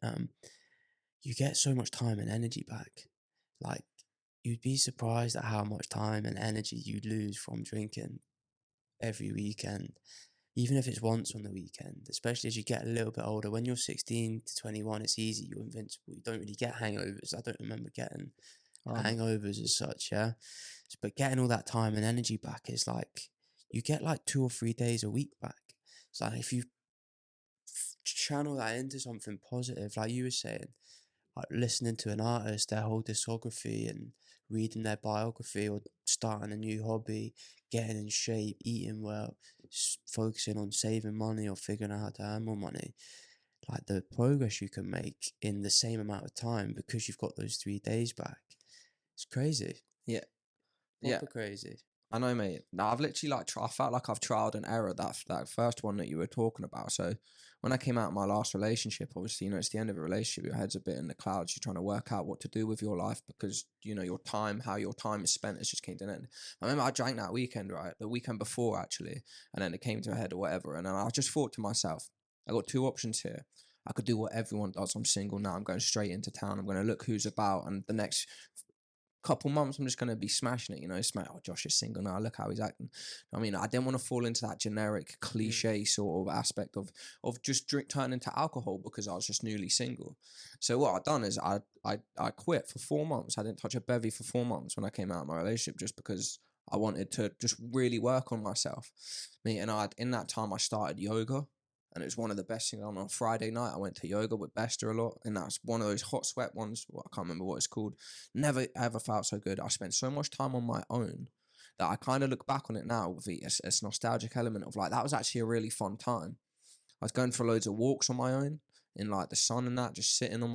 Um, you get so much time and energy back. Like, you'd be surprised at how much time and energy you lose from drinking every weekend, even if it's once on the weekend, especially as you get a little bit older. When you're 16 to 21, it's easy, you're invincible. You don't really get hangovers. I don't remember getting hangovers as such, yeah. But getting all that time and energy back is like, you get like 2 or 3 days a week back. So, like, if you channel that into something positive, like you were saying, like listening to an artist, their whole discography, and reading their biography, or starting a new hobby, getting in shape, eating well, focusing on saving money or figuring out how to earn more money, like the progress you can make in the same amount of time because you've got those 3 days back. It's crazy. Yeah. Proper crazy. I know, mate. Now, I've literally I felt like I've trialed and error that first one that you were talking about. So when I came out of my last relationship, obviously, it's the end of a relationship. Your head's a bit in the clouds. You're trying to work out what to do with your life because, how your time is spent, it just came to an end. I remember I drank that weekend, right? The weekend before, actually. And then it came to a head or whatever. And then I just thought to myself, I got two options here. I could do what everyone does. I'm single now. I'm going straight into town. I'm going to look who's about. And the next couple months, I'm just going to be smashing it, oh, Josh is single now, look how he's acting. I mean, I didn't want to fall into that generic cliche sort of aspect of just turning into alcohol because I was just newly single. So what I'd done is I quit for 4 months. I didn't touch a bevy for 4 months when I came out of my relationship, just because I wanted to just really work on myself. And in that time I started yoga. And it was one of the best things. On a Friday night, I went to yoga with Bester a lot. And that's one of those hot sweat ones. Well, I can't remember what it's called. Never ever felt so good. I spent so much time on my own that I kind of look back on it now with this nostalgic element of, like, that was actually a really fun time. I was going for loads of walks on my own in, like, the sun and that, just sitting on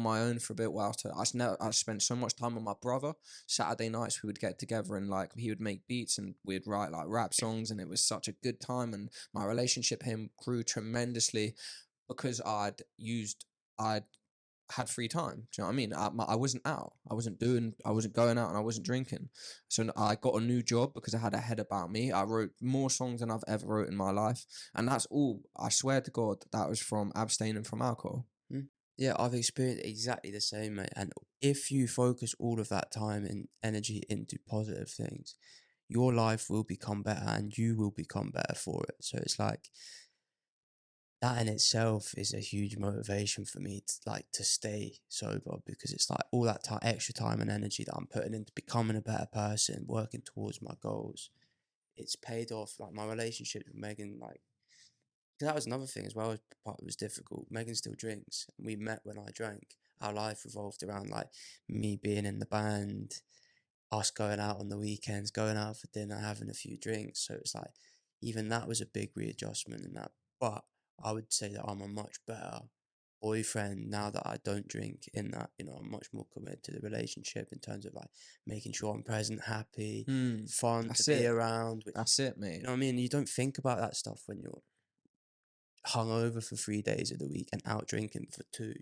my own for a bit whilst I spent so much time with my brother. Saturday nights we would get together and, like, he would make beats and we'd write, like, rap songs, and it was such a good time. And my relationship with him grew tremendously because I'd had free time. Do you know what I mean? I wasn't out. I wasn't going out, and I wasn't drinking. So I got a new job because I had a head about me. I wrote more songs than I've ever wrote in my life. And that's all, I swear to God, that was from abstaining from alcohol. Yeah, I've experienced exactly the same, mate. And if you focus all of that time and energy into positive things, your life will become better and you will become better for it. So it's like, that in itself is a huge motivation for me to stay sober, because it's like all that time, extra time and energy that I'm putting into becoming a better person, working towards my goals. It's paid off. Like, my relationship with Megan, like, 'cause that was another thing as well. Part was difficult. Megan still drinks. We met when I drank. Our life revolved around, like, me being in the band, us going out on the weekends, going out for dinner, having a few drinks. So it's like, even that was a big readjustment in that. But I would say that I'm a much better boyfriend now that I don't drink, in that, I'm much more committed to the relationship in terms of, like, making sure I'm present, happy, fun That's to be it. around. That's it, mate. You know what I mean? You don't think about that stuff when you're hungover for 3 days of the week and out drinking for two.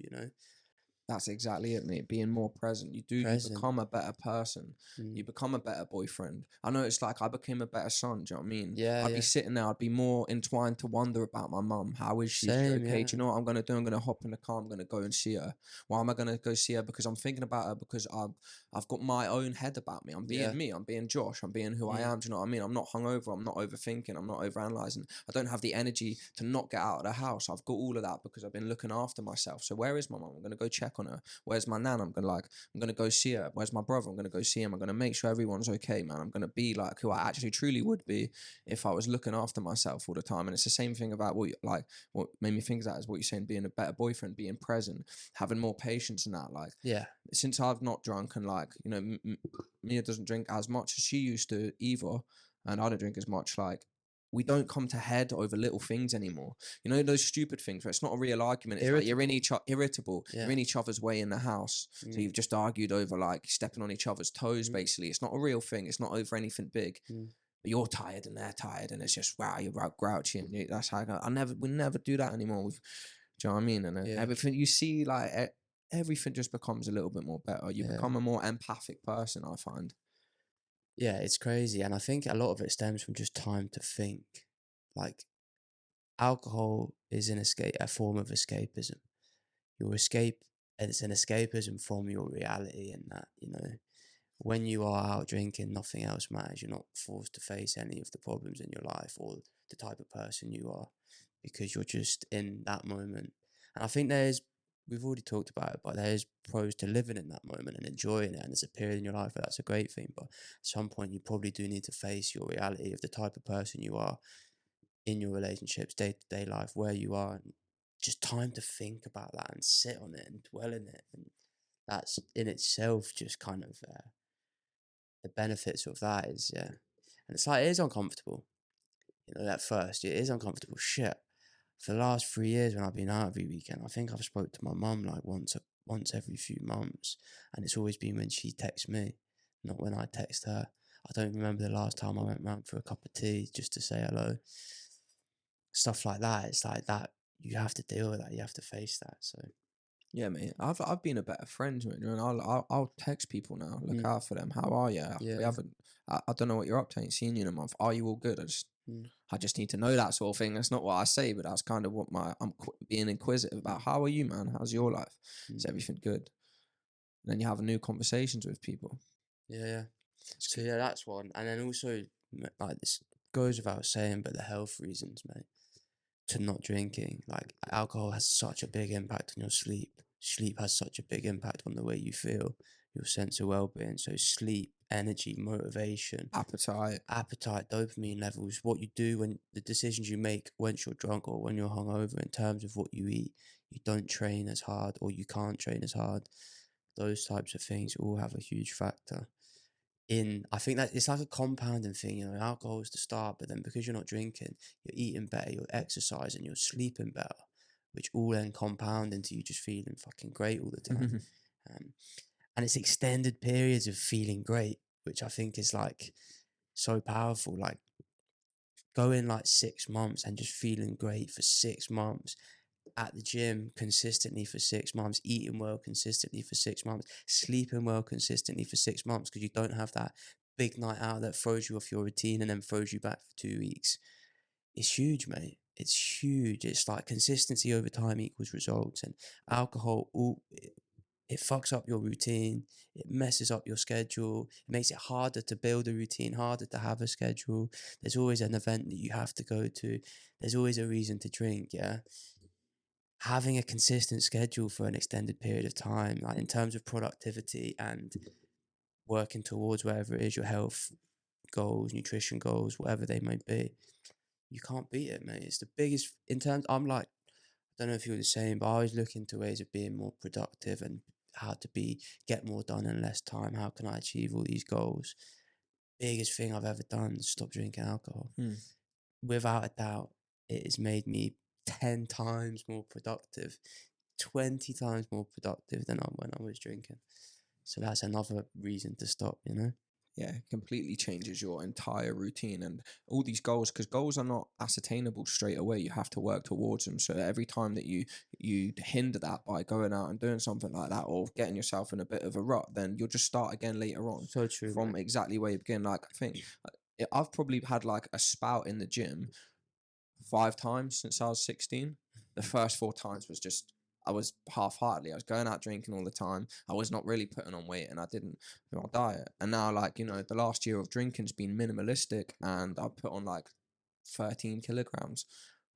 That's exactly it, mate. Being more present. You become a better person. You become a better boyfriend. I know it's like I became a better son. Do you know what I mean? Yeah, I'd be sitting there, I'd be more entwined to wonder about my mum. How is she? Is she Same, okay? yeah. Do you know what I'm going to do? I'm going to hop in the car. I'm going to go and see her. Why am I going to go see her? Because I'm thinking about her, because I've got my own head about me. I'm being me. I'm being Josh. I'm being who I am. Do you know what I mean? I'm not hungover. I'm not overthinking. I'm not overanalyzing. I don't have the energy to not get out of the house. I've got all of that because I've been looking after myself. So where is my mum? I'm going to go check on her. Where's my nan? I'm going to go see her. Where's my brother? I'm going to go see him. I'm going to make sure everyone's okay, man. I'm going to be like who I actually truly would be if I was looking after myself all the time. And it's the same thing about what made me think of that is what you're saying, being a better boyfriend, being present, having more patience in that. Like, since I've not drunk and like, you know, Mia doesn't drink as much as she used to either, and I don't drink as much, like, we don't come to head over little things anymore. You know, those stupid things where it's not a real argument. It's like you're in irritable. You're in each other's way in the house. So you've just argued over like stepping on each other's toes, basically. It's not a real thing. It's not over anything big. But you're tired and they're tired, and it's just, wow, you're grouchy. And that's how we never do that anymore. Do you know what I mean? And everything you see, like, everything just becomes a little bit more better. You become a more empathic person, I find. Yeah, it's crazy. And I think a lot of it stems from just time to think. Like, alcohol is a form of escapism. It's an escapism from your reality, and that, you know, when you are out drinking, nothing else matters. You're not forced to face any of the problems in your life or the type of person you are, because you're just in that moment. And I think we've already talked about it, but there's pros to living in that moment and enjoying it. And there's a period in your life where that's a great thing. But at some point, you probably do need to face your reality of the type of person you are in your relationships, day-to-day life, where you are, and just time to think about that and sit on it and dwell in it. And that's in itself just kind of the benefits of that is, and it's like, it is uncomfortable, you know, at first it is uncomfortable. Shit, for the last 3 years when I've been out every weekend, I think I've spoke to my mum like once every few months, and it's always been when she texts me, not when I text her. I don't remember the last time I went round for a cup of tea just to say hello. Stuff like that. It's like that, you have to deal with that, you have to face that. So yeah, mate, I've been a better friend, mate, and I'll text people now, look out for them. How are you? We haven't. I don't know what you're up to. I ain't seen you in a month. Are you all good? I just need to know that sort of thing. That's not what I say, but that's kind of what I'm being inquisitive about. How are you, man? How's your life? Is everything good? And then you have new conversations with people. So that's one. And then also, like, this goes without saying, but the health reasons, mate, to not drinking. Like, alcohol has such a big impact on your sleep. Sleep has such a big impact on the way you feel, your sense of well-being. So sleep, energy, motivation, appetite, dopamine levels, what you do, when the decisions you make once you're drunk or when you're hungover, in terms of what you eat. You don't train as hard, or you can't train as hard. Those types of things all have a huge factor I think that it's like a compounding thing. You know, alcohol is the start, but then because you're not drinking, you're eating better, you're exercising, you're sleeping better, which all then compound into you just feeling fucking great all the time. And it's extended periods of feeling great, which I think is like so powerful. Like, going like 6 months and just feeling great for 6 months, at the gym consistently for 6 months, eating well consistently for 6 months, sleeping well consistently for 6 months, because you don't have that big night out that throws you off your routine and then throws you back for 2 weeks. It's huge, mate. It's huge. It's like consistency over time equals results. And alcohol, it fucks up your routine. It messes up your schedule. It makes it harder to build a routine, harder to have a schedule. There's always an event that you have to go to. There's always a reason to drink, having a consistent schedule for an extended period of time, like in terms of productivity and working towards whatever it is, your health goals, nutrition goals, whatever they may be, you can't beat it, mate. It's the biggest in terms. I'm like, I don't know if you're the same, but I always look into ways of being more productive and how to get more done in less time. How can I achieve all these goals? Biggest thing I've ever done is stop drinking alcohol. Without a doubt, it has made me 10 times more productive, 20 times more productive than when I was drinking. So that's another reason to stop, you know? Yeah, it completely changes your entire routine and all these goals, because goals are not ascertainable straight away. You have to work towards them. So every time that you hinder that by going out and doing something like that, or getting yourself in a bit of a rut, then you'll just start again later on. So true. From exactly where you begin. Like, I think I've probably had like a spout in the gym 5 times since I was 16. The first 4 times was just, I was half-heartedly. I was going out drinking all the time. I was not really putting on weight, and I didn't do my diet. And now, like, you know, the last year of drinking's been minimalistic, and I put on like 13 kilograms.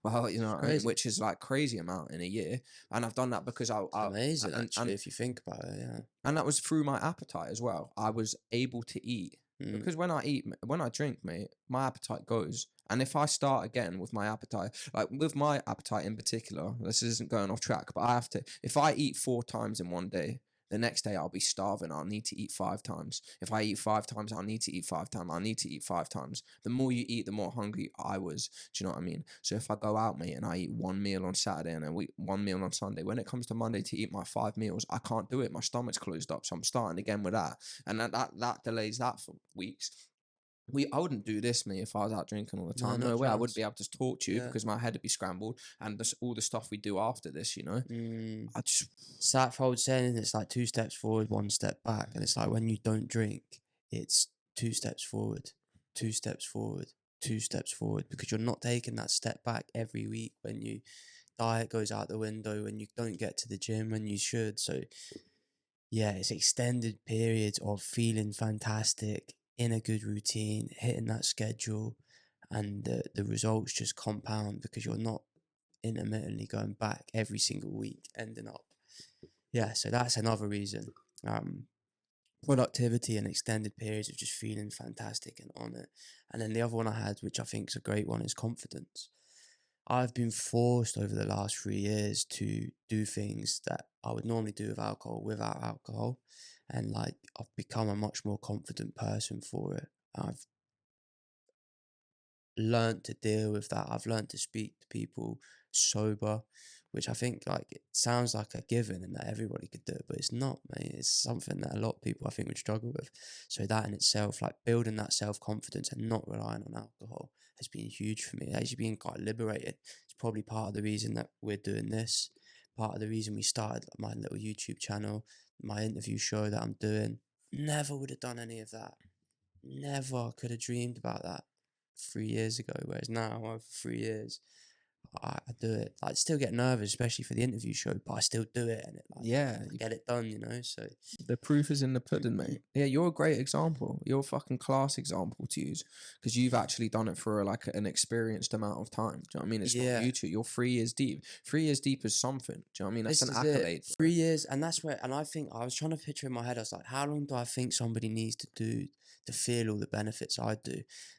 Well, you know what I mean? Crazy. Which is like crazy amount in a year. And I've done that because Amazing, and, actually, if you think about it. Yeah. and that was through my appetite as well. I was able to eat because when I drink, mate, my appetite goes. And if I start again with my appetite, like with my appetite in particular, this isn't going off track, but I have to, if I eat 4 times in one day, the next day I'll be starving. I'll need to eat 5 times. If I eat 5 times, I'll need to eat 5 times. I'll need to eat 5 times. The more you eat, the more hungry I was. Do you know what I mean? So if I go out, mate, and I eat 1 meal on Saturday and I eat 1 meal on Sunday, when it comes to Monday to eat my 5 meals, I can't do it. My stomach's closed up. So I'm starting again with that. And that delays that for weeks. I wouldn't do this, me, if I was out drinking all the time. not No way. I chance. wouldn't be able to talk to you Yeah. because my head would be scrambled. And all the stuff we do after this, you know, I just It's that old saying, it's like 2 steps forward, 1 step back. And it's like when you don't drink, it's 2 steps forward, 2 steps forward, 2 steps forward, because you're not taking that step back every week when you diet goes out the window, when you don't get to the gym when you should. So yeah, it's extended periods of feeling fantastic, in a good routine, hitting that schedule, and the results just compound because you're not intermittently going back every single week, ending up. Yeah, so that's another reason. Productivity and extended periods of just feeling fantastic and on it. And then the other one I had, which I think is a great one, is confidence. I've been forced over the last 3 years to do things that I would normally do with alcohol without alcohol. And like I've become a much more confident person for it. I've learned to deal with that. I've learned to speak to people sober, which I think like it sounds like a given and that everybody could do it, but it's not, mate. It's something that a lot of people I think would struggle with. So that in itself, like building that self-confidence and not relying on alcohol has been huge for me. It's actually been quite liberated. It's probably part of the reason that we're doing this, part of the reason we started my little YouTube channel, my interview show that I'm doing. Never would have done any of that. Never could have dreamed about that 3 years ago, whereas now over 3 years I do it. Like, still get nervous, especially for the interview show, but I still do it, and it like yeah, I get it done, you know. So the proof is in the pudding, mate. Yeah, you're a great example. You're a fucking class example to use because you've actually done it for like an experienced amount of time. Do you know what I mean? It's yeah, not you two. You're 3 years deep. 3 years deep is something. Do you know what I mean? That's this an is it. accolade. 3 years, and that's where. And I think I was trying to picture in my head. I was like, how long do I think somebody needs to do to feel all the benefits I do?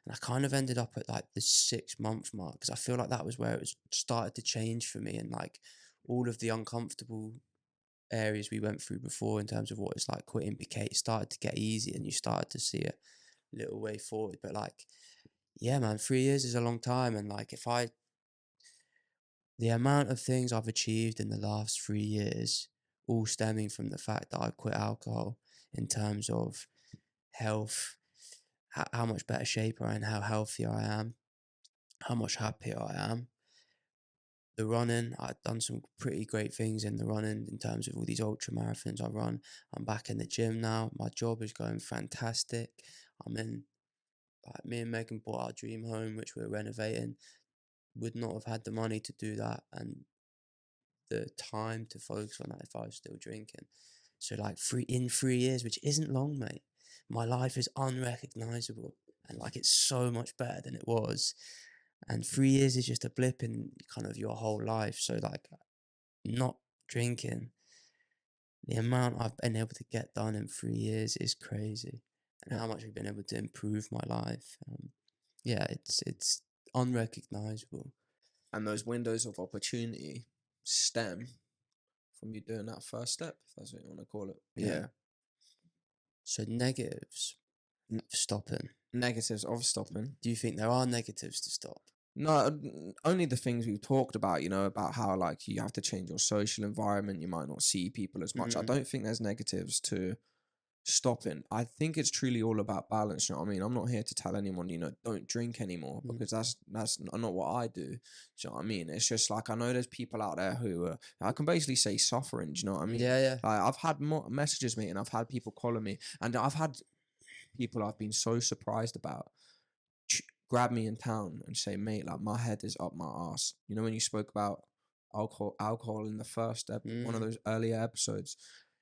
And I kind of ended up at like the 6-month mark because I feel like that was where it was started to change for me, and like all of the uncomfortable areas we went through before in terms of what it's like quitting became started to get easy, and you started to see a little way forward. But like, yeah, man, 3 years is a long time, and like the amount of things I've achieved in the last 3 years, all stemming from the fact that I quit alcohol in terms of health, how much better shape I am, how healthier I am, how much happier I am. The running, I've done some pretty great things in the running in terms of all these ultra marathons I run. I'm back in the gym now. My job is going fantastic. Like, me and Megan bought our dream home, which we're renovating. Would not have had the money to do that and the time to focus on that if I was still drinking. So like 3 years, which isn't long, mate, my life is unrecognizable, and like it's so much better than it was. And 3 years is just a blip in kind of your whole life. So like not drinking, the amount I've been able to get done in 3 years is crazy, and how much I've been able to improve my life. Yeah, it's unrecognizable. And those windows of opportunity stem from you doing that first step, if that's what you want to call it. Yeah. So negatives of stopping. Negatives of stopping. Do you think there are negatives to stop? No, only the things we've talked about, you know, about how like you have to change your social environment. You might not see people as much. I don't think there's negatives to stopping. I think it's truly all about balance. You know what I mean? I'm not here to tell anyone, you know, don't drink anymore because that's not what I do. Do you know what I mean? It's just like I know there's people out there who are, I can basically say suffering. Do you know what I mean? Yeah. Like, I've had more messages, me, and I've had people calling me, and I've had people I've been so surprised about grab me in town and say, mate, like my head is up my ass. You know, when you spoke about alcohol in the first one of those earlier episodes.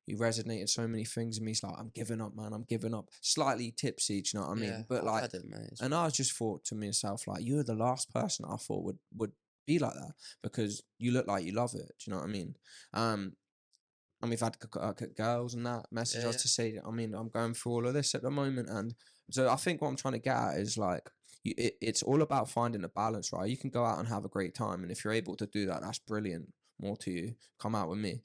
He resonated so many things in me. He's like, I'm giving up, man. I'm giving up. Slightly tipsy, do you know what I mean? Yeah, But I've like, had it, mate. and I just thought to myself, like, you're the last person I thought would be like that, because you look like you love it. Do you know what I mean? And we've had girls and that message Yeah, us to say, I mean, I'm going through all of this at the moment. And so I think what I'm trying to get at is like, it's all about finding a balance, right? You can go out and have a great time. And if you're able to do that, that's brilliant. More to you. Come out with me.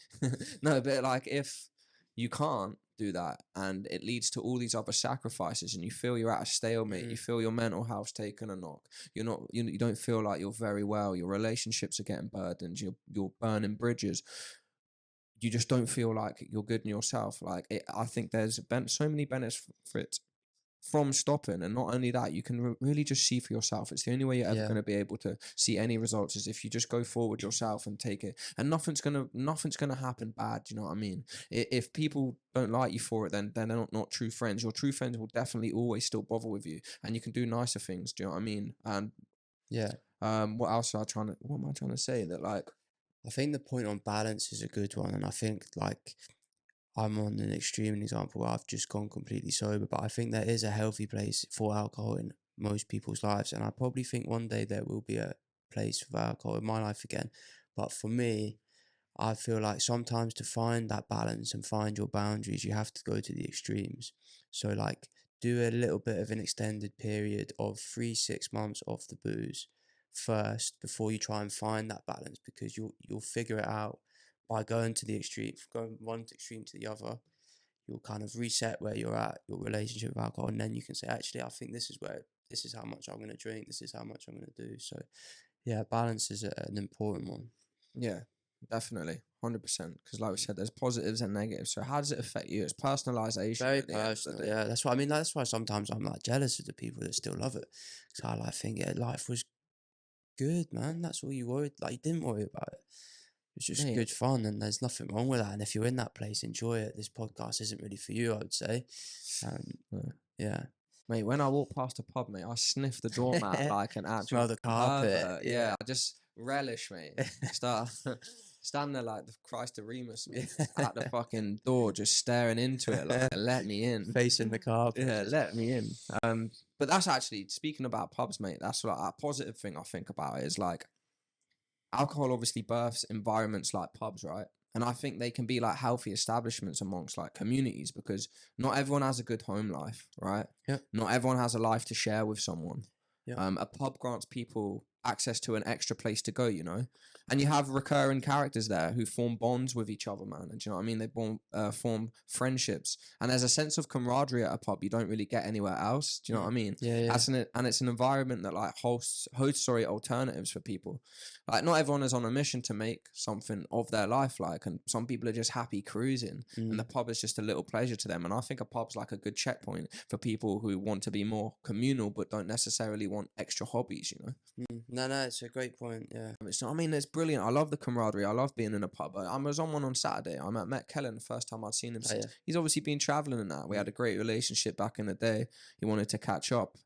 No, but like, if you can't do that and it leads to all these other sacrifices and you feel you're at a stalemate, you feel your mental health's taken a knock, you don't feel like you're very well, your relationships are getting burdened, you're burning bridges, you just don't feel like you're good in yourself. Like I think there's so many benefits from stopping, and not only that, you can really just see for yourself. It's the only way you're ever yeah, going to be able to see any results is if you just go forward yourself and take it. And nothing's gonna happen bad. Do you know what I mean? If people don't like you for it, then they're not true friends. Your true friends will definitely always still bother with you, and you can do nicer things. Do you know what I mean? And yeah. what else what am I trying to say? That like, I think the point on balance is a good one, and I think like I'm on an extreme example where I've just gone completely sober, but I think there is a healthy place for alcohol in most people's lives, and I probably think one day there will be a place for alcohol in my life again. But for me, I feel like sometimes to find that balance and find your boundaries, you have to go to the extremes. So like do a little bit of an extended period of 3 6 months off the booze first before you try and find that balance, because you'll figure it out by going to the extreme, going one extreme to the other. You'll kind of reset where you're at, your relationship with alcohol, and then you can say, actually, I think this is how much I'm going to drink, this is how much I'm going to do. So yeah, balance is an important one. yeah, definitely, 100%. Because like we said, there's positives and negatives. So how does it affect you? It's personalization Very at the end of the personal, day. yeah. That's why I mean. That's why sometimes I'm like jealous of the people that still love it. So I like think, yeah, life was good, man. That's all you worried. Like you didn't worry about it. It's just Mate, good fun, and there's nothing wrong with that. And if you're in that place, enjoy it. This podcast isn't really for you, I would say. yeah. Yeah. Mate, when I walk past a pub, mate, I sniff the doormat like an Smell absolute the carpet. pervert. Yeah, Yeah. I just relish, mate. Start stand there like the Christ of Remus, mate, just at the fucking door, just staring into it like, let me in. Facing the carpet. Yeah, Just, let me in. But that's actually, speaking about pubs, mate, that's like a positive thing I think about it is like, alcohol obviously births environments like pubs, right? And I think they can be like healthy establishments amongst like communities, because not everyone has a good home life, right? yeah. Not everyone has a life to share with someone. Yeah. A pub grants people access to an extra place to go, and you have recurring characters there who form bonds with each other, man. And do you know what I mean? They form friendships, and there's a sense of camaraderie at a pub you don't really get anywhere else. Do you know what I mean? Yeah. Yeah. And it's an environment that like hosts alternatives for people. Like not everyone is on a mission to make something of their life, like, and some people are just happy cruising, and the pub is just a little pleasure to them. And I think a pub's like a good checkpoint for people who want to be more communal but don't necessarily want extra hobbies. No, it's a great point. Yeah. I mean, it's brilliant. I love the camaraderie. I love being in a pub. I was on one on Saturday. I met Kellen the first time I'd seen him Oh, since. yeah. He's obviously been traveling and that. We had a great relationship back in the day. He wanted to catch up.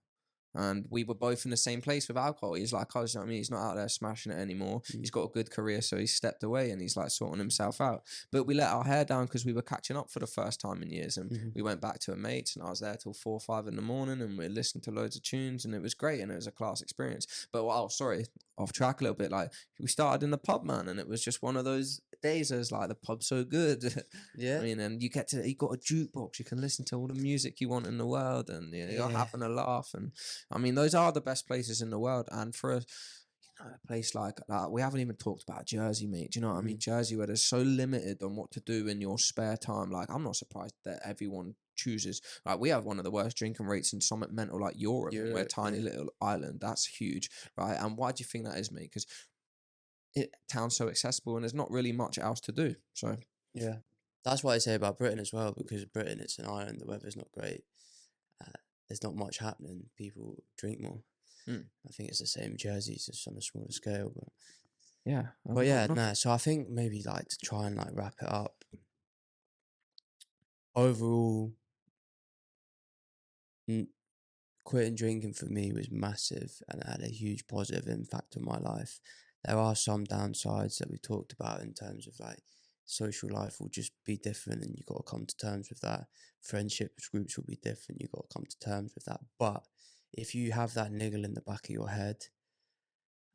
And we were both in the same place with alcohol. He's like, oh, you know what I mean? He's not out there smashing it anymore. He's got a good career, so he's stepped away and he's like sorting himself out. But we let our hair down because we were catching up for the first time in years. And we went back to a mate's, and I was there till 4 or 5 in the morning, and we listened to loads of tunes, and it was great, and it was a class experience. But sorry, off track a little bit. Like we started in the pub, man, and it was just one of those days. As like the pub's so good. Yeah. I mean, and you got a jukebox. You can listen to all the music you want in the world, and you're having a laugh. And I mean, those are the best places in the world. And for a place like that, we haven't even talked about Jersey, mate. Do you know what I mean? Jersey, where there's so limited on what to do in your spare time. Like, I'm not surprised that everyone chooses. Like, we have one of the worst drinking rates in somewhat mental like Europe, and we're a tiny little island. That's huge, right? And why do you think that is, mate? Because town's so accessible, and there's not really much else to do. So Yeah. That's what I say about Britain as well, because Britain, it's an island, the weather's not great. There's not much happening. People drink more. I think it's the same Jersey, just on a smaller scale. But yeah, so I think maybe like to try and like wrap it up. Overall, quitting drinking for me was massive and it had a huge positive impact on my life. there are some downsides that we talked about in terms of like social life will just be different and you've got to come to terms with that. Friendships groups will be different, you've got to come to terms with that. But if you have that niggle in the back of your head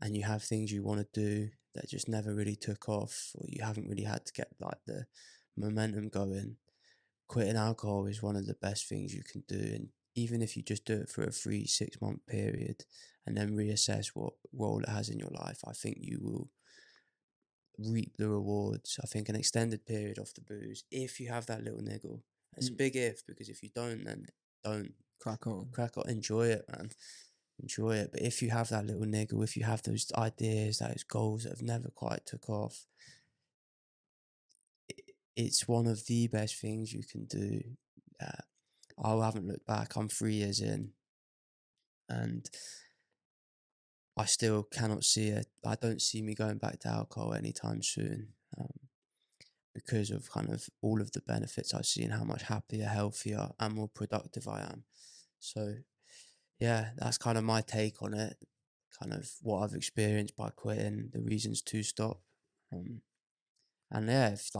and you have things you want to do that just never really took off, or you haven't really had to get like the momentum going, quitting alcohol is one of the best things you can do. And even if you just do it for a 3-6 month period and then reassess what role it has in your life, I think you will reap the rewards. I think an extended period off the booze, if you have that little niggle, it's a big if, because if you don't, then don't Crack on. enjoy it, man. Enjoy it. But if you have that little niggle, if you have those ideas, those goals that have never quite took off, it's one of the best things you can do. I haven't looked back. I'm 3 years in, and I still cannot see it. I don't see me going back to alcohol anytime soon, because of kind of all of the benefits I've seen, how much happier, healthier, and more productive I am. So, yeah, that's kind of my take on it. Kind of what I've experienced by quitting, the reasons to stop. And yeah, if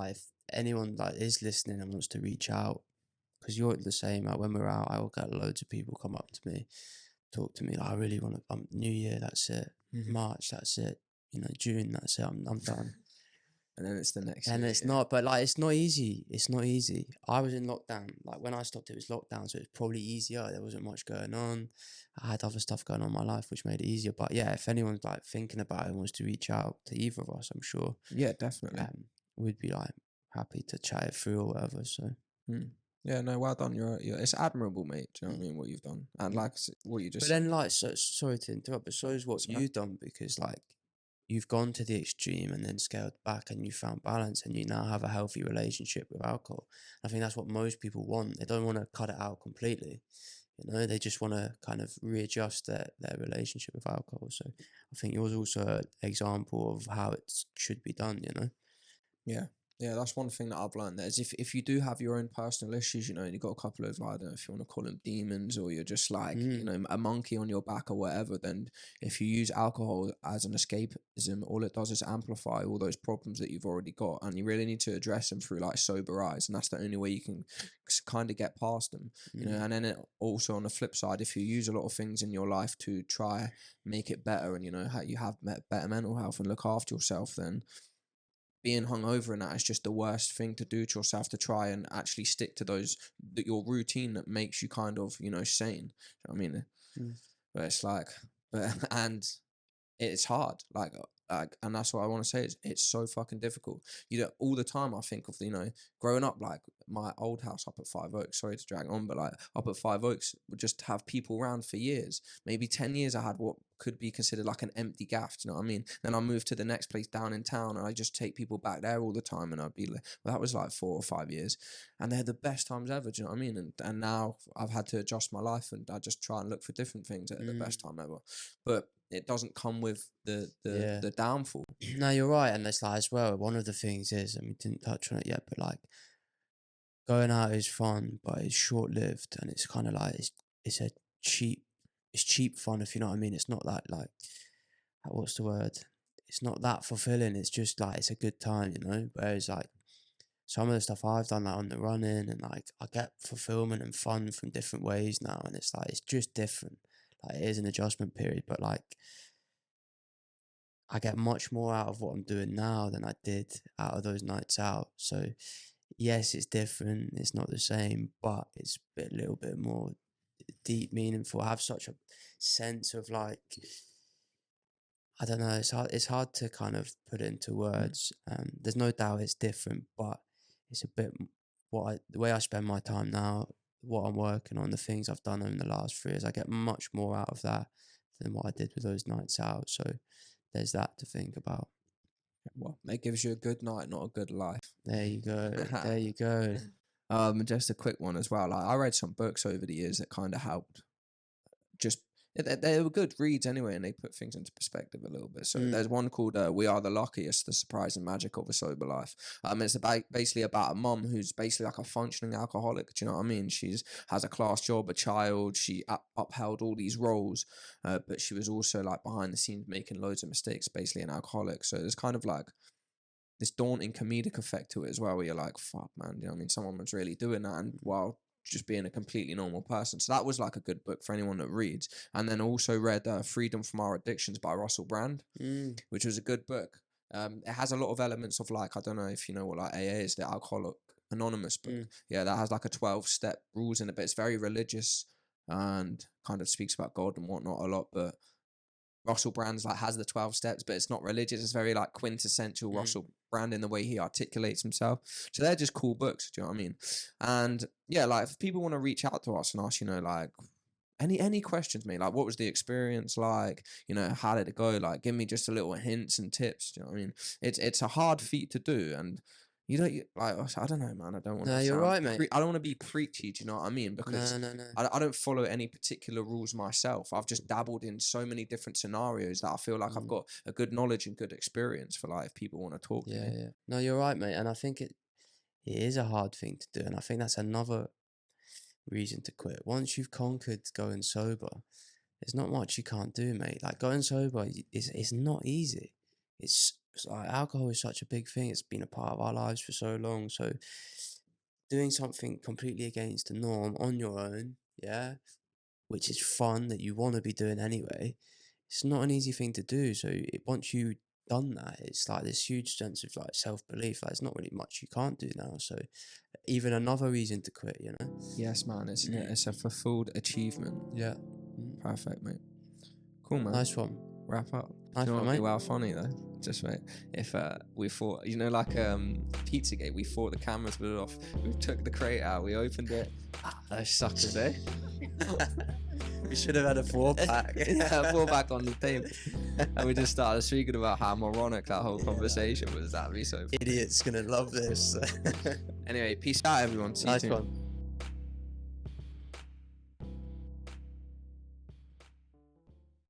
anyone like is listening and wants to reach out, because you're the same. Like when we're out, I will get loads of people come up to me, talk to me. Like, I really want to. New Year, that's it. March, that's it. June, that's it. I'm done. And then it's the next And year, it's not, but like it's not easy. It's not easy. I was in lockdown. Like when I stopped, it was lockdown, so it's probably easier. There wasn't much going on. I had other stuff going on in my life, which made it easier. But yeah, if anyone's like thinking about it and wants to reach out to either of us, I'm sure. Yeah, definitely. We'd be like happy to chat it through or whatever. So. Yeah, no, well done. You're it's admirable, mate. Do you know what I mean? What you've done, and like what you just. But then, like, sorry to interrupt, but so is what you've done, because like you've gone to the extreme and then scaled back, and you found balance, and you now have a healthy relationship with alcohol. I think that's what most people want. They don't want to cut it out completely. They just want to kind of readjust their relationship with alcohol. So I think yours also an example of how it should be done. Yeah, that's one thing that I've learned. There is if you do have your own personal issues, and you've got a couple of, I don't know if you want to call them demons, or you're just like, a monkey on your back or whatever, then if you use alcohol as an escapism, all it does is amplify all those problems that you've already got. And you really need to address them through like sober eyes. And that's the only way you can kind of get past them, and then also on the flip side, if you use a lot of things in your life to try make it better, and you have better mental health and look after yourself, then being hungover and that is just the worst thing to do to yourself, to try and actually stick to your routine that makes you kind of sane. You know what I mean? But it's like, and it's hard, like, and that's what I want to say is it's so fucking difficult. All the time I think of growing up, like my old house up at Five Oaks. Sorry to drag on, but like up at Five Oaks, would just have people around for years, maybe 10 years. I had what could be considered like an empty gaff. Do you know what I mean? Then I moved to the next place down in town, and I just take people back there all the time, and I'd be like, well, that was like 4 or 5 years, and they're the best times ever. Do you know what I mean? And now I've had to adjust my life, and I just try and look for different things at the best time ever. But it doesn't come with the downfall. No, you're right, and it's like as well. One of the things is, and we didn't touch on it yet, but like going out is fun, but it's short lived, and it's kind of like it's cheap fun, if you know what I mean. It's not that like what's the word? It's not that fulfilling. It's just like it's a good time, Whereas like some of the stuff I've done, like on the running, and like I get fulfillment and fun from different ways now, and it's like it's just different. Like it is an adjustment period, but like I get much more out of what I'm doing now than I did out of those nights out. So yes, it's different. It's not the same, but it's a little bit more deep, meaningful. I have such a sense of like, I don't know. It's hard to kind of put it into words. There's no doubt it's different, but it's a bit the way I spend my time now, what I'm working on, the things I've done over the last 3 years. I get much more out of that than what I did with those nights out. So there's that to think about. Well, it gives you a good night, not a good life. There you go. There you go. Just a quick one as well. Like I read some books over the years that kind of helped. Just They were good reads anyway, and they put things into perspective a little bit. So there's one called "We Are the Luckiest: The Surprising Magic of a Sober Life." It's basically about a mum who's basically like a functioning alcoholic. Do you know what I mean? She's has a class job, a child. She upheld all these roles, but she was also like behind the scenes making loads of mistakes. Basically, an alcoholic. So it's kind of like this daunting comedic effect to it as well, where you're like, fuck, man, you know what I mean? Someone was really doing that, and while just being a completely normal person. So that was like a good book for anyone that reads. And then also read Freedom from Our Addictions by Russell Brand, which was a good book. It has a lot of elements of like, I don't know if you know what like AA is, the Alcoholic Anonymous book. Yeah, that has like a 12-step rules in it, but it's very religious and kind of speaks about God and whatnot a lot. But Russell Brand's like has the 12 steps, but it's not religious. It's very like quintessential Russell Brand in the way he articulates himself. So they're just cool books. Do you know what I mean? And yeah, like if people want to reach out to us and ask, you know, like any questions, mate, like what was the experience like? You know, how did it go? Like, give me just a little hints and tips. Do you know what I mean? It's a hard feat to do, and you don't like. I don't know, man. I don't want. No, you're right, mate. I don't want to be preachy. Do you know what I mean? Because no. I don't follow any particular rules myself. I've just dabbled in so many different scenarios that I feel like I've got a good knowledge and good experience for like if people want to talk to me. Yeah. No, you're right, mate. And I think it is a hard thing to do, and I think that's another reason to quit. Once you've conquered going sober, there's not much you can't do, mate. Like going sober is not easy. It's like alcohol is such a big thing. It's been a part of our lives for so long. So doing something completely against the norm on your own, yeah, which is fun that you want to be doing anyway, it's not an easy thing to do. So once you've done that, it's like this huge sense of like self-belief. Like there's not really much you can't do now. So even another reason to quit, you know? Yes, man. It's a fulfilled achievement. Yeah. Perfect, mate. Cool, man. Nice one. Wrap up. Nice one, mate. Well, funny though. Just mate, if we thought, you know, like Pizzagate, we thought the cameras were off. We took the crate out. We opened it. Those suckers, eh? We should have had a 4-pack. Yeah, a 4-pack on the table. And we just started speaking about how moronic that whole conversation was. That'd be so funny. Idiot's gonna love this. Anyway, peace out, everyone. See you soon. Nice one.